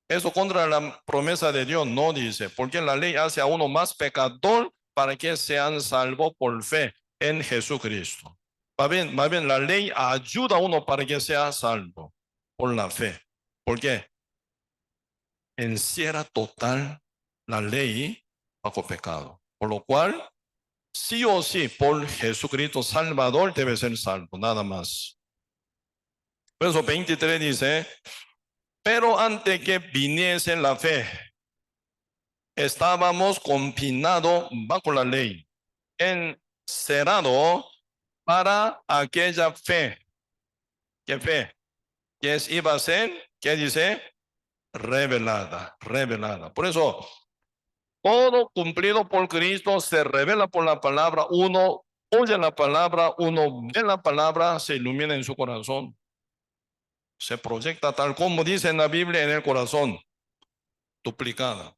Eso contra la promesa de Dios, no dice, porque la ley hace a uno más pecador para que sean salvos por fe en Jesucristo. Más bien, la ley ayuda a uno para que sea salvo por la fe. ¿Por qué? Encierra total la ley bajo pecado. Por lo cual, sí o sí, por Jesucristo Salvador debe ser salvo, nada más. Verso 23 dice, pero antes que viniese la fe, estábamos confinados bajo la ley, encerrado para aquella fe. ¿Qué fe? ¿Qué iba a ser? ¿Qué dice? Revelada. Por eso, todo cumplido por Cristo se revela por la palabra. Uno oye la palabra, uno ve la palabra, se ilumina en su corazón. Se proyecta tal como dice en la Biblia en el corazón, duplicada.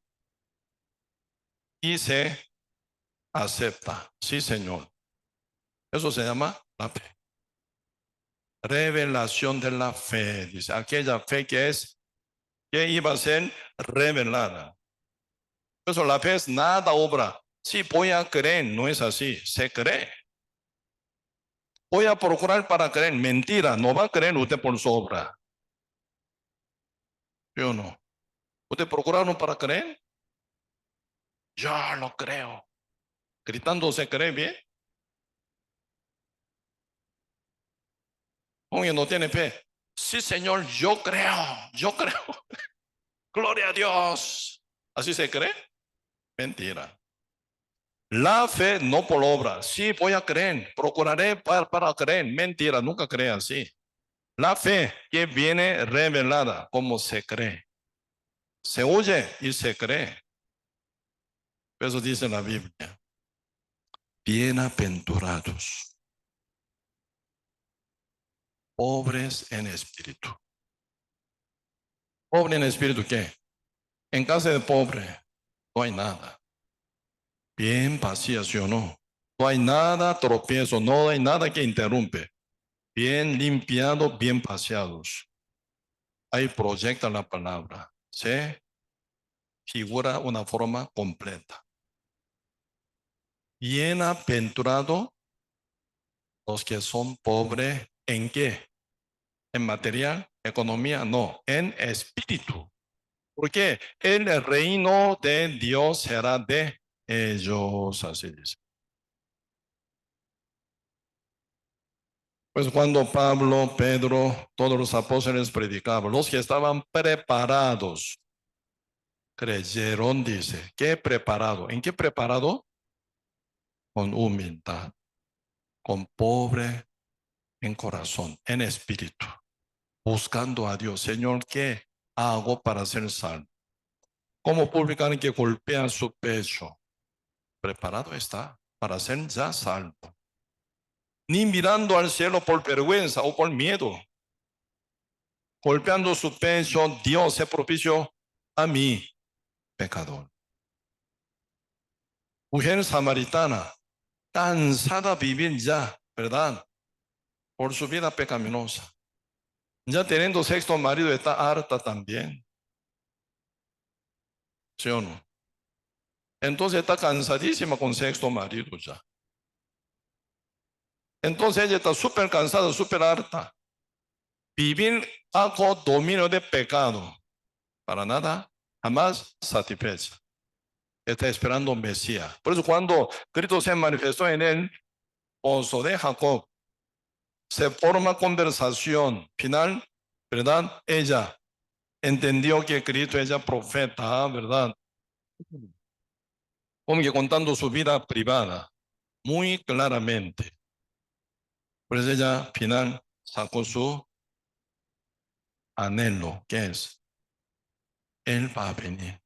Y se acepta. Sí, Señor. Eso se llama la fe. Revelación de la fe, dice. Aquella fe que iba a ser revelada. Por eso la fe es nada obra. Sí, voy a creer, no es así, se cree. Voy a procurar para creer, mentira, no va a creer usted por su obra. Yo no. ¿Usted procuraron para creer? Yo lo creo. Gritando se cree bien. Oye, no tiene fe. Sí, Señor, yo creo. Gloria a Dios. ¿Así se cree? Mentira. La fe no por obra. Sí, voy a creer. Procuraré para creer. Mentira, nunca crea así. La fe que viene revelada como se cree. Se oye y se cree. Eso dice la Biblia. Bienaventurados, pobres en espíritu. ¿Pobre en espíritu qué? En casa de pobre no hay nada. Bien vacía, ¿sí o no? No hay nada tropiezo, no hay nada que interrumpe. Bien limpiado, bien paseados. Ahí proyecta la palabra. Se figura una forma completa. Bienaventurado los que son pobres, ¿en qué? ¿En material? ¿Economía? No, en espíritu. Porque el reino de Dios será de ellos, así dice. Pues cuando Pablo, Pedro, todos los apóstoles predicaban, los que estaban preparados, creyeron, dice. ¿Qué preparado? ¿En qué preparado? Con humildad, con pobre en corazón, en espíritu, buscando a Dios. Señor, ¿qué hago para ser salvo? Como publicano que golpea su pecho, preparado está para ser ya salvo. Ni mirando al cielo por vergüenza o por miedo, golpeando su pecho, Dios se propició a mí, pecador. Mujer samaritana, cansada de vivir ya, ¿verdad? Por su vida pecaminosa. Ya teniendo sexto marido, está harta también. ¿Sí o no? Entonces está cansadísima con sexto marido ya. Entonces ella está súper cansada, súper harta. Vivir bajo dominio de pecado. Para nada, jamás satisfecha. Está esperando un Mesías. Por eso cuando Cristo se manifestó en el pozo de Jacob, se forma conversación. Final, ¿verdad? Ella entendió que Cristo es profeta, ¿verdad? Como que contando su vida privada, muy claramente. Por eso ella, final, sacó su anhelo, que es, Él va a venir.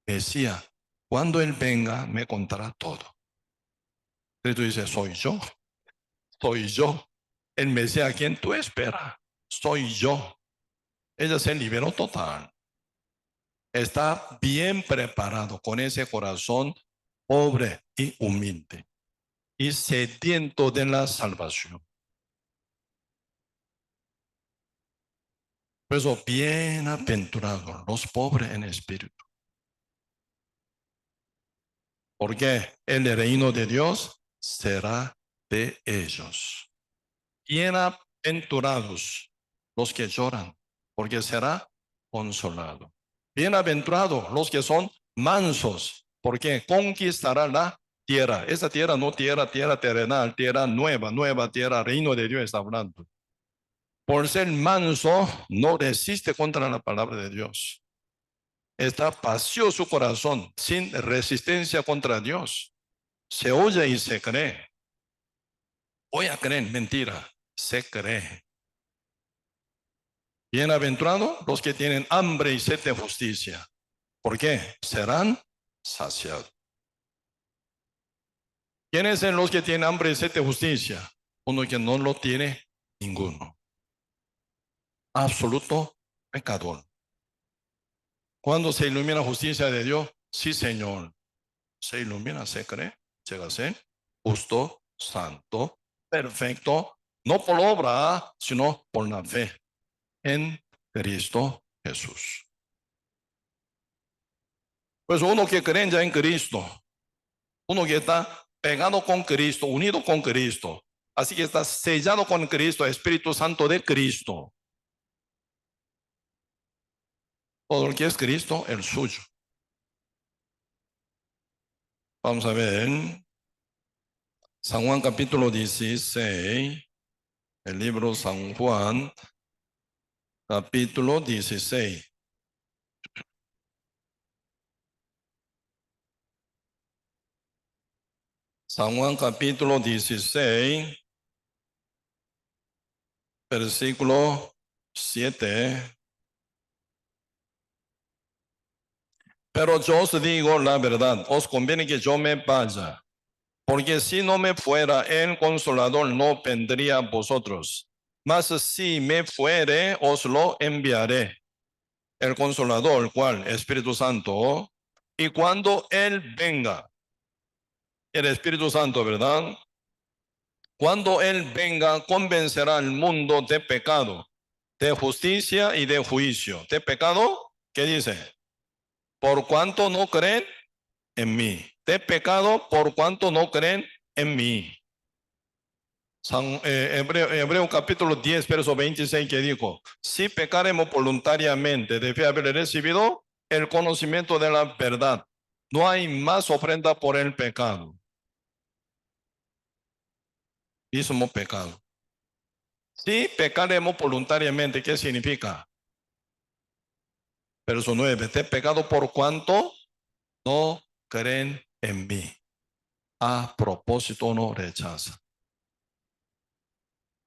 Decía, cuando Él venga, me contará todo. Cristo dice, soy yo. El Mesías a quien tú esperas, soy yo. Ella se liberó total. Está bien preparado con ese corazón pobre y humilde y sediento de la salvación. Por eso, bienaventurados los pobres en espíritu. Porque el reino de Dios será de ellos. Bienaventurados los que lloran, porque será consolado. Bienaventurados los que son mansos, porque conquistará la tierra. Esa tierra no tierra terrenal, tierra nueva tierra, reino de Dios está hablando. Por ser manso, no resiste contra la palabra de Dios. Está vacío su corazón, sin resistencia contra Dios. Se oye y se cree. Voy a creer, mentira, se cree. Bienaventurados los que tienen hambre y sed de justicia. ¿Por qué? Serán saciados. ¿Quiénes son los que tienen hambre y sed de justicia? Uno que no lo tiene ninguno. Absoluto pecador. Cuando se ilumina la justicia de Dios, sí, Señor. Se ilumina, se cree, llega a ser justo, santo, perfecto, no por obra, sino por la fe en Cristo Jesús. Pues uno que cree ya en Cristo, uno que está pegado con Cristo, unido con Cristo, así que está sellado con Cristo, Espíritu Santo de Cristo. Todo lo que es Cristo, el suyo. Vamos a ver, San Juan capítulo 16, el libro San Juan capítulo 16. San Juan capítulo 16, versículo 7. Pero yo os digo la verdad, os conviene que yo me vaya, porque si no me fuera, el Consolador no vendría a vosotros. Mas si me fuere, os lo enviaré. El Consolador, ¿cuál? Espíritu Santo. Y cuando Él venga, el Espíritu Santo, ¿verdad? Cuando Él venga, convencerá al mundo de pecado, de justicia y de juicio. ¿De pecado? ¿Qué dice? Por cuanto no creen en mí. De pecado, por cuanto no creen en mí. Hebreo capítulo 10, verso 26, que dijo, si pecaremos voluntariamente, debe haber recibido el conocimiento de la verdad. No hay más ofrenda por el pecado. Mismo pecado. Si pecaremos voluntariamente, ¿qué significa? Verso 9, te he pecado por cuanto no creen en mí. A propósito no rechaza.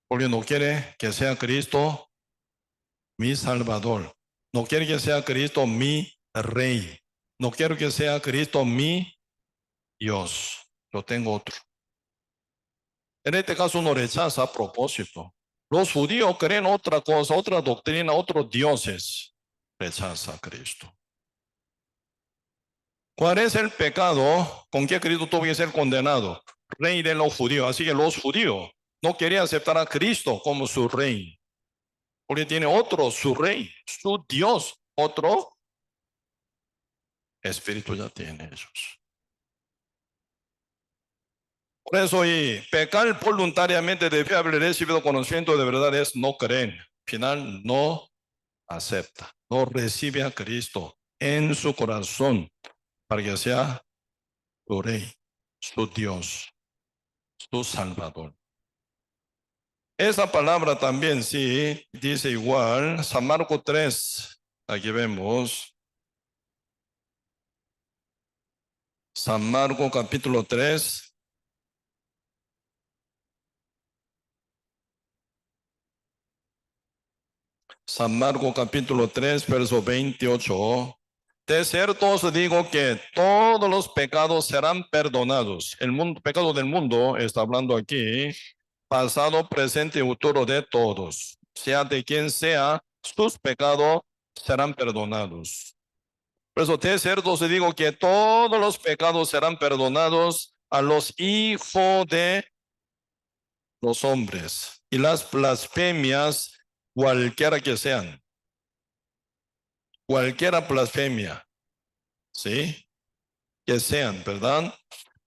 Porque no quiere que sea Cristo mi Salvador. No quiere que sea Cristo mi Rey. No quiero que sea Cristo mi Dios. Yo tengo otro. En este caso no rechaza a propósito. Los judíos creen otra cosa, otra doctrina, otros dioses. Rechaza a Cristo. ¿Cuál es el pecado con que Cristo tuvo que ser condenado? Rey de los judíos. Así que los judíos no querían aceptar a Cristo como su rey. Porque tiene otro, su rey, su Dios, otro espíritu ya tiene ellos. Por eso, y pecar voluntariamente de haber recibido conocimiento de verdad es no creer. Al final, no acepta, no recibe a Cristo en su corazón para que sea su rey, su Dios, su Salvador. Esa palabra también, sí, dice igual, San Marcos 3, aquí vemos, San Marcos capítulo 3, San Marcos capítulo 3, verso 28. De cierto os digo que todos los pecados serán perdonados. El mundo, pecado del mundo está hablando aquí, pasado, presente y futuro de todos. Sea de quien sea, sus pecados serán perdonados. Por eso, de cierto os digo que todos los pecados serán perdonados a los hijos de los hombres y las blasfemias, cualquiera que sean, cualquiera blasfemia, ¿sí? Que sean, ¿verdad?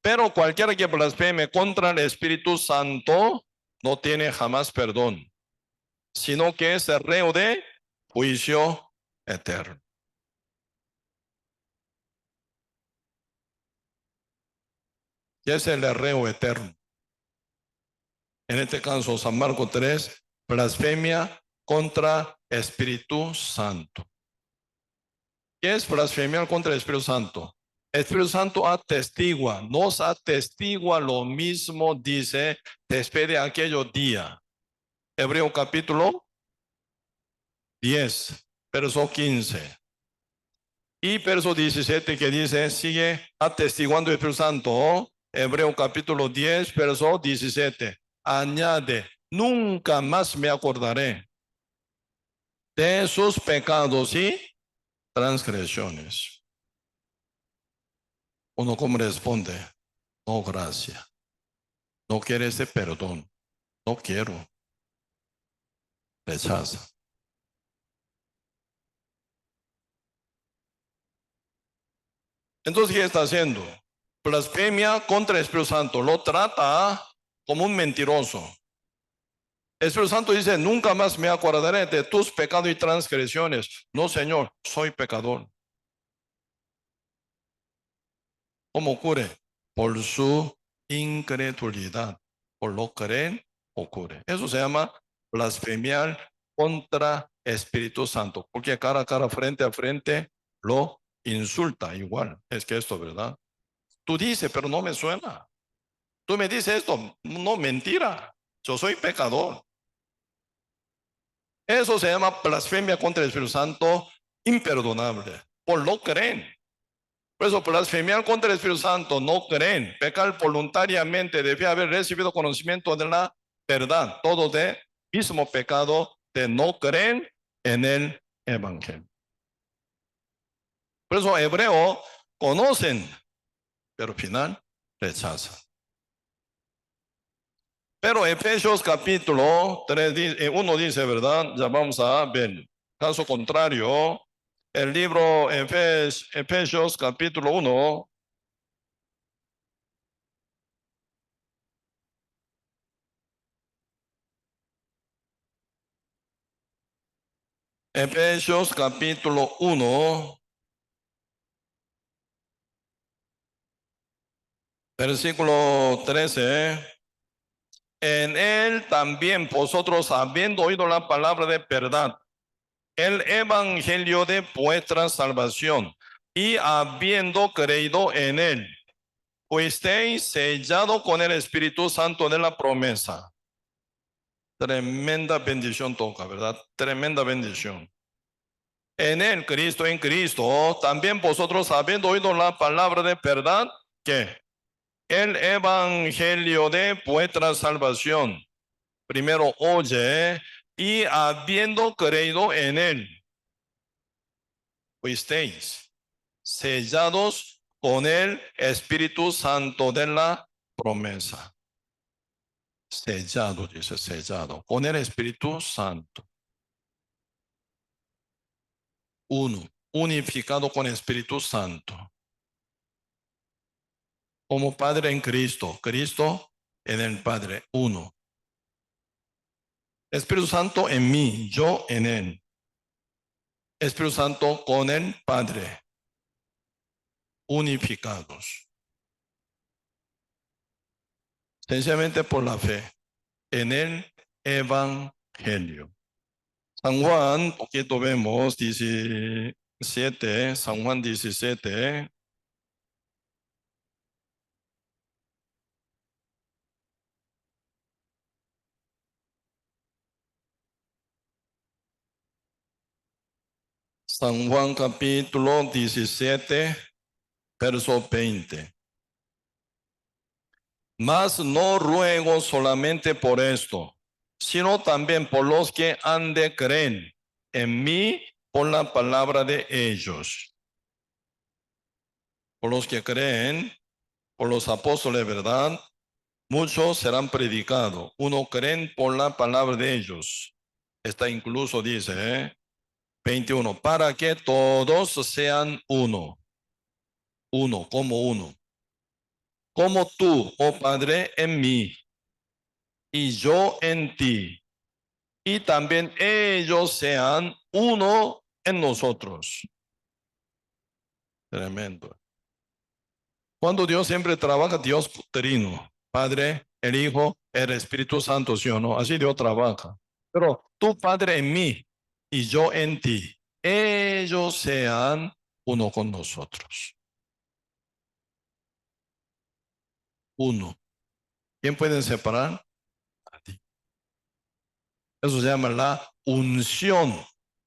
Pero cualquiera que blasfeme contra el Espíritu Santo no tiene jamás perdón, sino que es el reo de juicio eterno. Y es el reo eterno. En este caso, San Marcos 3, blasfemia contra Espíritu Santo. ¿Qué es blasfemiar contra el Espíritu Santo? El Espíritu Santo atestigua, nos atestigua lo mismo, dice, después de aquellos días. Hebreo capítulo 10, verso 15. Y verso 17 que dice, sigue atestiguando el Espíritu Santo. Hebreo capítulo 10, verso 17. Añade, nunca más me acordaré de sus pecados y transgresiones. Uno como responde, no, gracias. No quiere ese perdón. No quiero. Rechaza. Entonces, ¿qué está haciendo? Blasfemia contra el Espíritu Santo. Lo trata como un mentiroso. El Espíritu Santo dice, nunca más me acordaré de tus pecados y transgresiones. No, Señor, soy pecador. ¿Cómo ocurre? Por su incredulidad. Por lo creen, ocurre. Eso se llama blasfemiar contra Espíritu Santo. Porque cara a cara, frente a frente, lo insulta igual. Es que esto, ¿verdad? Tú dices, pero no me suena. Tú me dices esto, no, mentira. Yo soy pecador. Eso se llama blasfemia contra el Espíritu Santo imperdonable. Por no creen. Por eso, blasfemiar contra el Espíritu Santo, no creen. Pecar voluntariamente debe haber recibido conocimiento de la verdad. Todo de mismo pecado de no creer en el Evangelio. Por eso, hebreos conocen, pero al final rechazan. Pero Efesios capítulo 3, 1 dice, ¿verdad? Ya vamos a ver. Caso contrario, el libro Efesios capítulo 1, Efesios capítulo 1, versículo 13. En él también vosotros, habiendo oído la palabra de verdad, el evangelio de vuestra salvación, y habiendo creído en él, fuisteis sellado con el Espíritu Santo de la promesa. Tremenda bendición toca, ¿verdad? Tremenda bendición. En el Cristo, en Cristo, también vosotros habiendo oído la palabra de verdad, que el evangelio de vuestra salvación, primero oye, y habiendo creído en él, fuisteis sellados con el Espíritu Santo de la promesa. Sellado, dice sellado, con el Espíritu Santo. Uno, unificado con el Espíritu Santo. Como Padre en Cristo, Cristo en el Padre, uno. Espíritu Santo en mí, yo en Él. Espíritu Santo con el Padre, unificados. Sencillamente por la fe en el Evangelio. San Juan, poquito vemos, 17, San Juan 17. San Juan capítulo 17, verso 20. Mas no ruego solamente por esto, sino también por los que han de creer en mí por la palabra de ellos. Por los que creen, por los apóstoles, ¿verdad? Muchos serán predicados. Uno creen por la palabra de ellos. Está incluso, dice, 21, para que todos sean uno. Uno, como uno. Como tú, oh Padre, en mí y yo en ti. Y también ellos sean uno en nosotros. Tremendo. Cuando Dios siempre trabaja, Dios trino. Padre, el Hijo, el Espíritu Santo, ¿sí o no? Así Dios trabaja. Pero tú, Padre, en mí y yo en ti. Ellos sean uno con nosotros. Uno. ¿Quién puede separar? A ti. Eso se llama la unción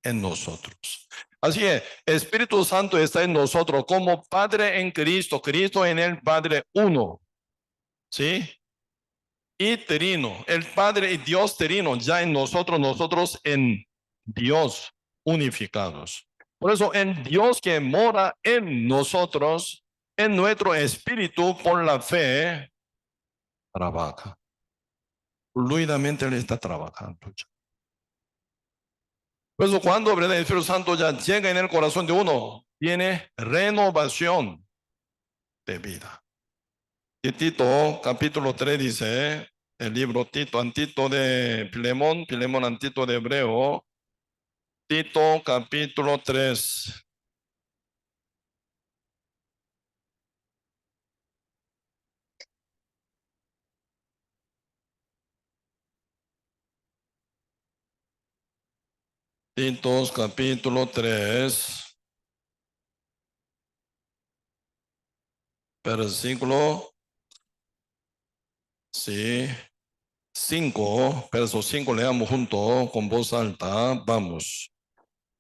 en nosotros. Así es, Espíritu Santo está en nosotros como Padre en Cristo, Cristo en el Padre uno, ¿sí? Y trino, el Padre y Dios trino, ya en nosotros, nosotros en Dios unificados. Por eso en Dios que mora en nosotros, en nuestro espíritu por la fe, trabaja. Fluidamente Él está trabajando. Por eso cuando el Espíritu Santo ya llega en el corazón de uno, viene renovación de vida. Y Tito, capítulo 3 dice, el libro Tito, Antito de Filemón, Filemón Antito de Hebreo, Tito, capítulo 3. Tito, capítulo 3, versículo, sí, 5, verso 5, leamos junto con voz alta, vamos.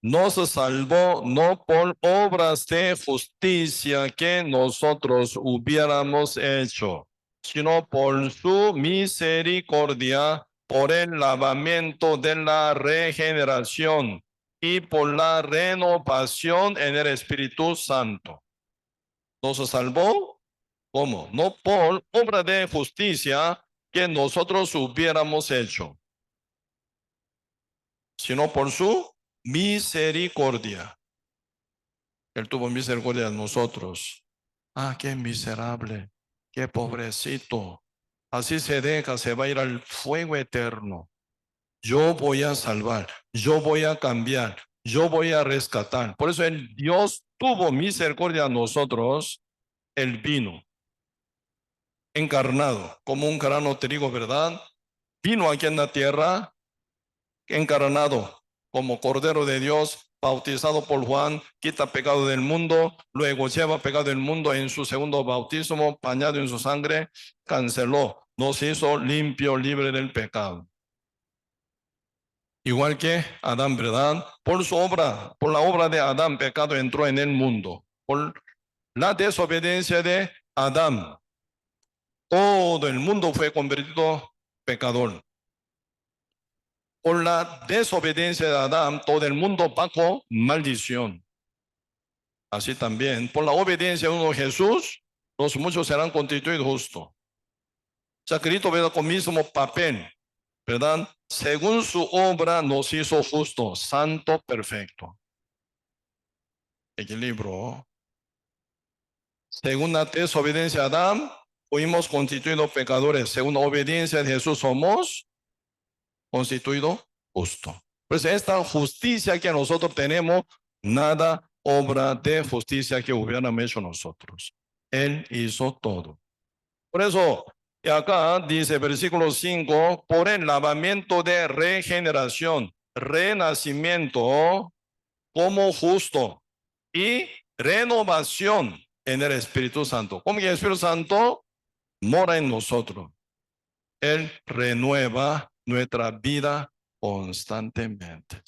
Nos salvó no por obras de justicia que nosotros hubiéramos hecho, sino por su misericordia, por el lavamiento de la regeneración y por la renovación en el Espíritu Santo. Nos salvó, ¿cómo? No por obra de justicia que nosotros hubiéramos hecho, sino por su misericordia. Él tuvo misericordia de nosotros. Ah, qué miserable, qué pobrecito. Así se deja, se va a ir al fuego eterno. Yo voy a salvar, yo voy a cambiar, yo voy a rescatar. Por eso el Dios tuvo misericordia de nosotros. Él vino encarnado como un grano de trigo, ¿verdad? Vino aquí en la tierra encarnado como Cordero de Dios, bautizado por Juan, quita pecado del mundo, luego lleva pecado del mundo en su segundo bautismo, bañado en su sangre, canceló, nos hizo limpio, libre del pecado. Igual que Adán, ¿verdad? Por su obra, por la obra de Adán, pecado entró en el mundo. Por la desobediencia de Adán, todo el mundo fue convertido pecador. Por la desobediencia de Adán, todo el mundo bajo maldición. Así también, por la obediencia de uno de Jesús, los muchos serán constituidos justos. O sea, Cristo ve con el mismo papel, ¿verdad? Según su obra nos hizo justo, santo, perfecto. Equilibrio. Según la desobediencia de Adán, fuimos constituidos pecadores. Según la obediencia de Jesús somos constituidos justos. Pues esta justicia que nosotros tenemos, nada obra de justicia que hubiéramos hecho nosotros. Él hizo todo. Por eso, y acá dice versículo 5, por el lavamiento de regeneración, renacimiento como justo y renovación en el Espíritu Santo. Como que el Espíritu Santo mora en nosotros. Él renueva nuestra vida constantemente.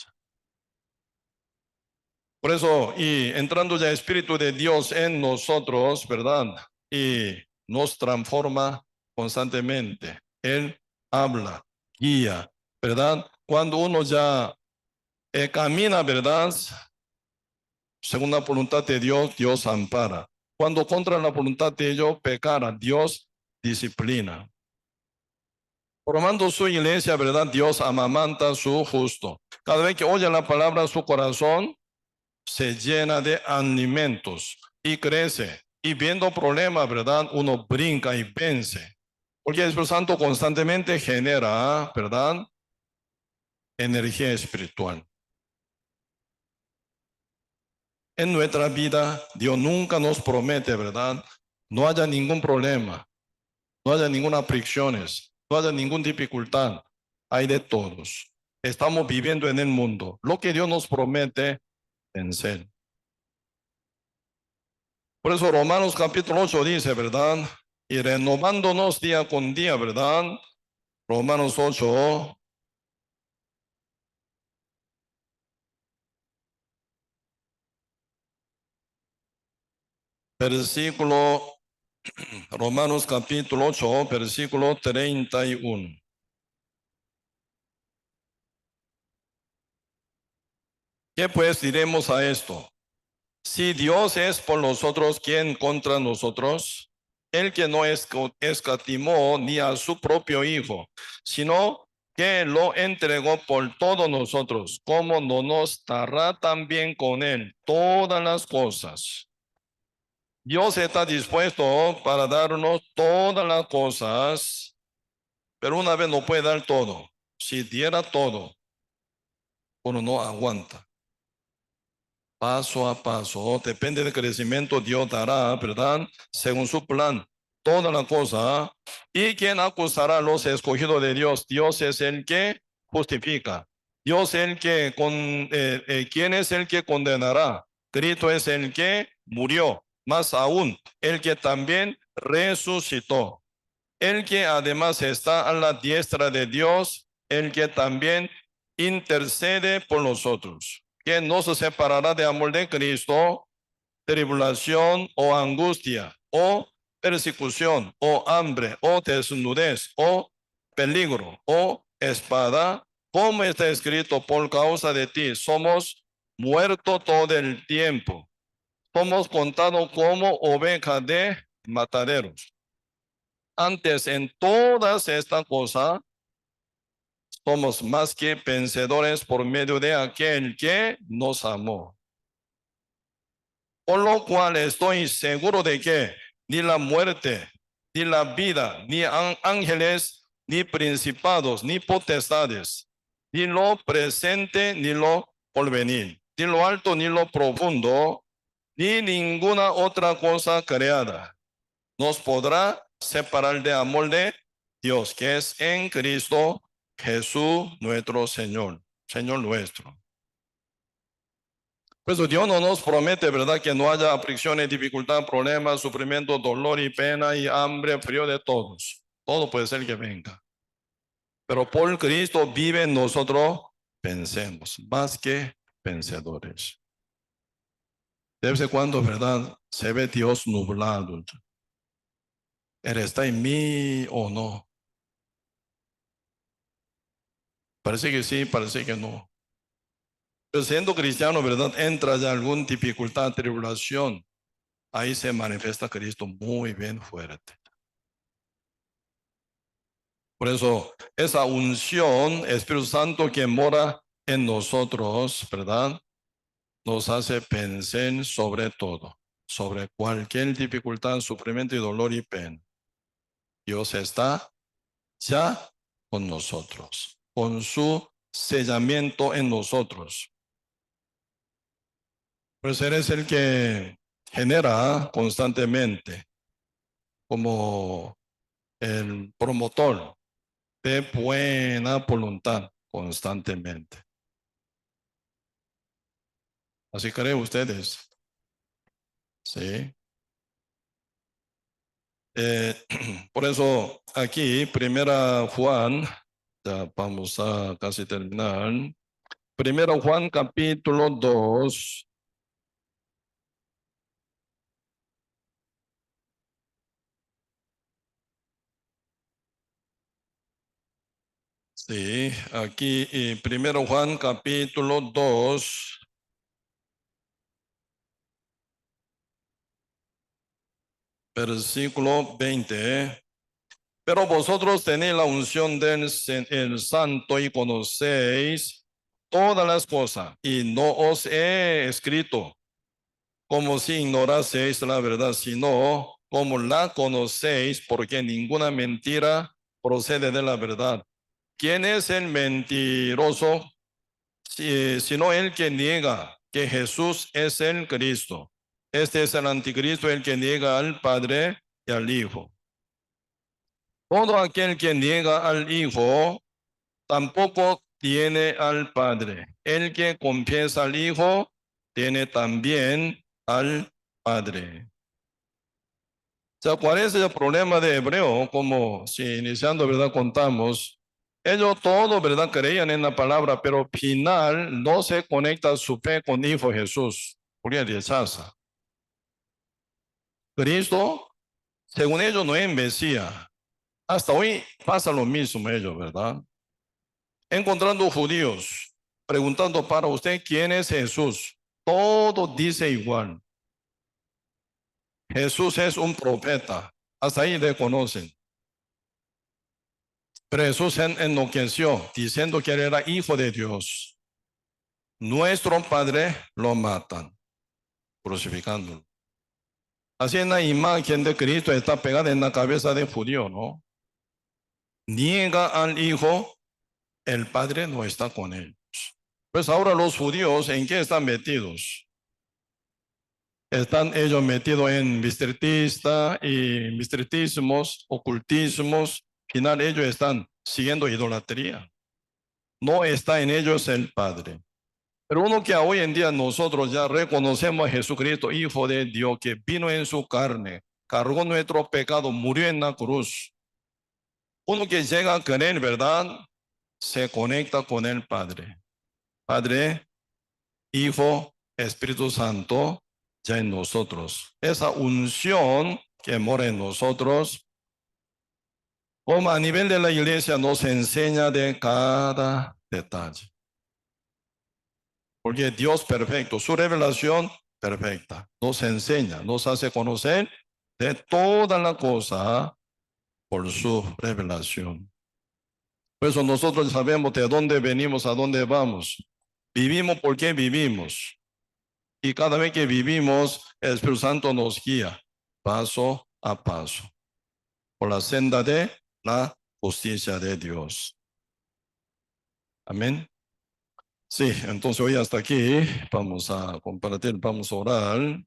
Por eso, y entrando ya el Espíritu de Dios en nosotros, ¿verdad? Y nos transforma constantemente. Él habla, guía, ¿verdad? Cuando uno ya camina, ¿verdad? Según la voluntad de Dios, Dios ampara. Cuando contra la voluntad de ellos pecara, Dios disciplina. Formando su iglesia, ¿verdad? Dios amamanta a su justo. Cada vez que oye la palabra, su corazón se llena de alimentos y crece. Y viendo problemas, ¿verdad? Uno brinca y vence. Porque el Espíritu Santo constantemente genera, ¿verdad? Energía espiritual. En nuestra vida, Dios nunca nos promete, ¿verdad? No haya ningún problema, no haya ninguna aflicción, no haya ninguna dificultad. Hay de todos. Estamos viviendo en el mundo. Lo que Dios nos promete, vencer. Por eso Romanos capítulo 8 dice, ¿verdad? Y renovándonos día con día, ¿verdad? Romanos 8, versículo, Romanos capítulo 8, versículo 31. ¿Qué pues diremos a esto? Si Dios es por nosotros, ¿quién contra nosotros? El que no escatimó ni a su propio Hijo, sino que lo entregó por todos nosotros, ¿cómo no nos dará también con él todas las cosas? Dios está dispuesto para darnos todas las cosas, pero una vez no puede dar todo. Si diera todo, uno no aguanta. Paso a paso, depende del crecimiento, Dios dará, ¿verdad? Según su plan, toda la cosa. ¿Y quién acusará a los escogidos de Dios? Dios es el que justifica. Dios es el que, ¿quién es el que condenará? Cristo es el que murió, más aún, el que también resucitó. El que además está a la diestra de Dios, el que también intercede por nosotros. ¿Quién no se separará de amor de Cristo? Tribulación o angustia, o persecución, o hambre, o desnudez, o peligro, o espada. Como está escrito, por causa de ti somos muertos todo el tiempo. Somos contados como ovejas de mataderos. Antes, en todas estas cosas, somos más que vencedores por medio de aquel que nos amó. Por lo cual estoy seguro de que ni la muerte, ni la vida, ni ángeles, ni principados, ni potestades, ni lo presente, ni lo porvenir, ni lo alto, ni lo profundo, ni ninguna otra cosa creada nos podrá separar de amor de Dios, que es en Cristo Jesús nuestro Señor, Señor nuestro. Pues Dios no nos promete, ¿verdad? Que no haya aflicciones, dificultad, problemas, sufrimiento, dolor y pena y hambre, frío de todos. Todo puede ser que venga. Pero por Cristo vive en nosotros, vencemos, más que vencedores. De vez en cuando, ¿verdad? Se ve Dios nublado. ¿Él está en mí o no? Parece que sí, parece que no. Pero siendo cristiano, ¿verdad? Entra ya alguna dificultad, tribulación. Ahí se manifiesta Cristo muy bien fuerte. Por eso, esa unción, Espíritu Santo que mora en nosotros, ¿verdad? Nos hace pensar sobre todo, sobre cualquier dificultad, sufrimiento y dolor y pena. Dios está ya con nosotros, con su sellamiento en nosotros. Pues Él es el que genera constantemente como el promotor de buena voluntad constantemente. ¿Así creen ustedes? Sí. Eh, por eso aquí, primera Juan, ya vamos a casi terminar. Primera Juan capítulo 2. Sí, aquí primero Juan capítulo 2, versículo 20. Pero vosotros tenéis la unción del el Santo y conocéis todas las cosas, y no os he escrito como si ignoraseis la verdad, sino como la conocéis, porque ninguna mentira procede de la verdad. ¿Quién es el mentiroso? Sino el que niega que Jesús es el Cristo. Este es el anticristo, el que niega al Padre y al Hijo. Todo aquel que niega al Hijo tampoco tiene al Padre. El que confiesa al Hijo tiene también al Padre. O sea, ¿cuál es el problema de Hebreo? Como si iniciando, ¿verdad? Contamos. Ellos todos, ¿verdad? Creían en la palabra, pero final no se conecta su fe con Hijo Jesús. Porque rechaza. Cristo, según ellos, no es Mesías. Hasta hoy pasa lo mismo ellos, ¿verdad? Encontrando judíos, preguntando para usted quién es Jesús. Todo dice igual. Jesús es un profeta. Hasta ahí le conocen. Pero Jesús enloqueció diciendo que él era hijo de Dios. Nuestro Padre lo matan, crucificándolo. Así en la imagen de Cristo está pegada en la cabeza del judío, ¿no? Niega al Hijo, el Padre no está con él. Pues ahora los judíos, ¿en qué están metidos? Están ellos metidos en misticismo y misticismos, ocultismos. Al final ellos están siguiendo idolatría. No está en ellos el Padre. Pero uno que hoy en día nosotros ya reconocemos a Jesucristo, Hijo de Dios, que vino en su carne, cargó nuestro pecado, murió en la cruz. Uno que llega a creer, ¿verdad? Se conecta con el Padre. Padre, Hijo, Espíritu Santo, ya en nosotros. Esa unción que mora en nosotros, como a nivel de la iglesia nos enseña de cada detalle. Porque Dios perfecto, su revelación perfecta, nos enseña, nos hace conocer de toda la cosa por su revelación. Por eso nosotros sabemos de dónde venimos, a dónde vamos. Vivimos porque vivimos. Y cada vez que vivimos, el Espíritu Santo nos guía paso a paso por la senda de la justicia de Dios. Amén. Sí, entonces hoy hasta aquí vamos a compartir, vamos a orar.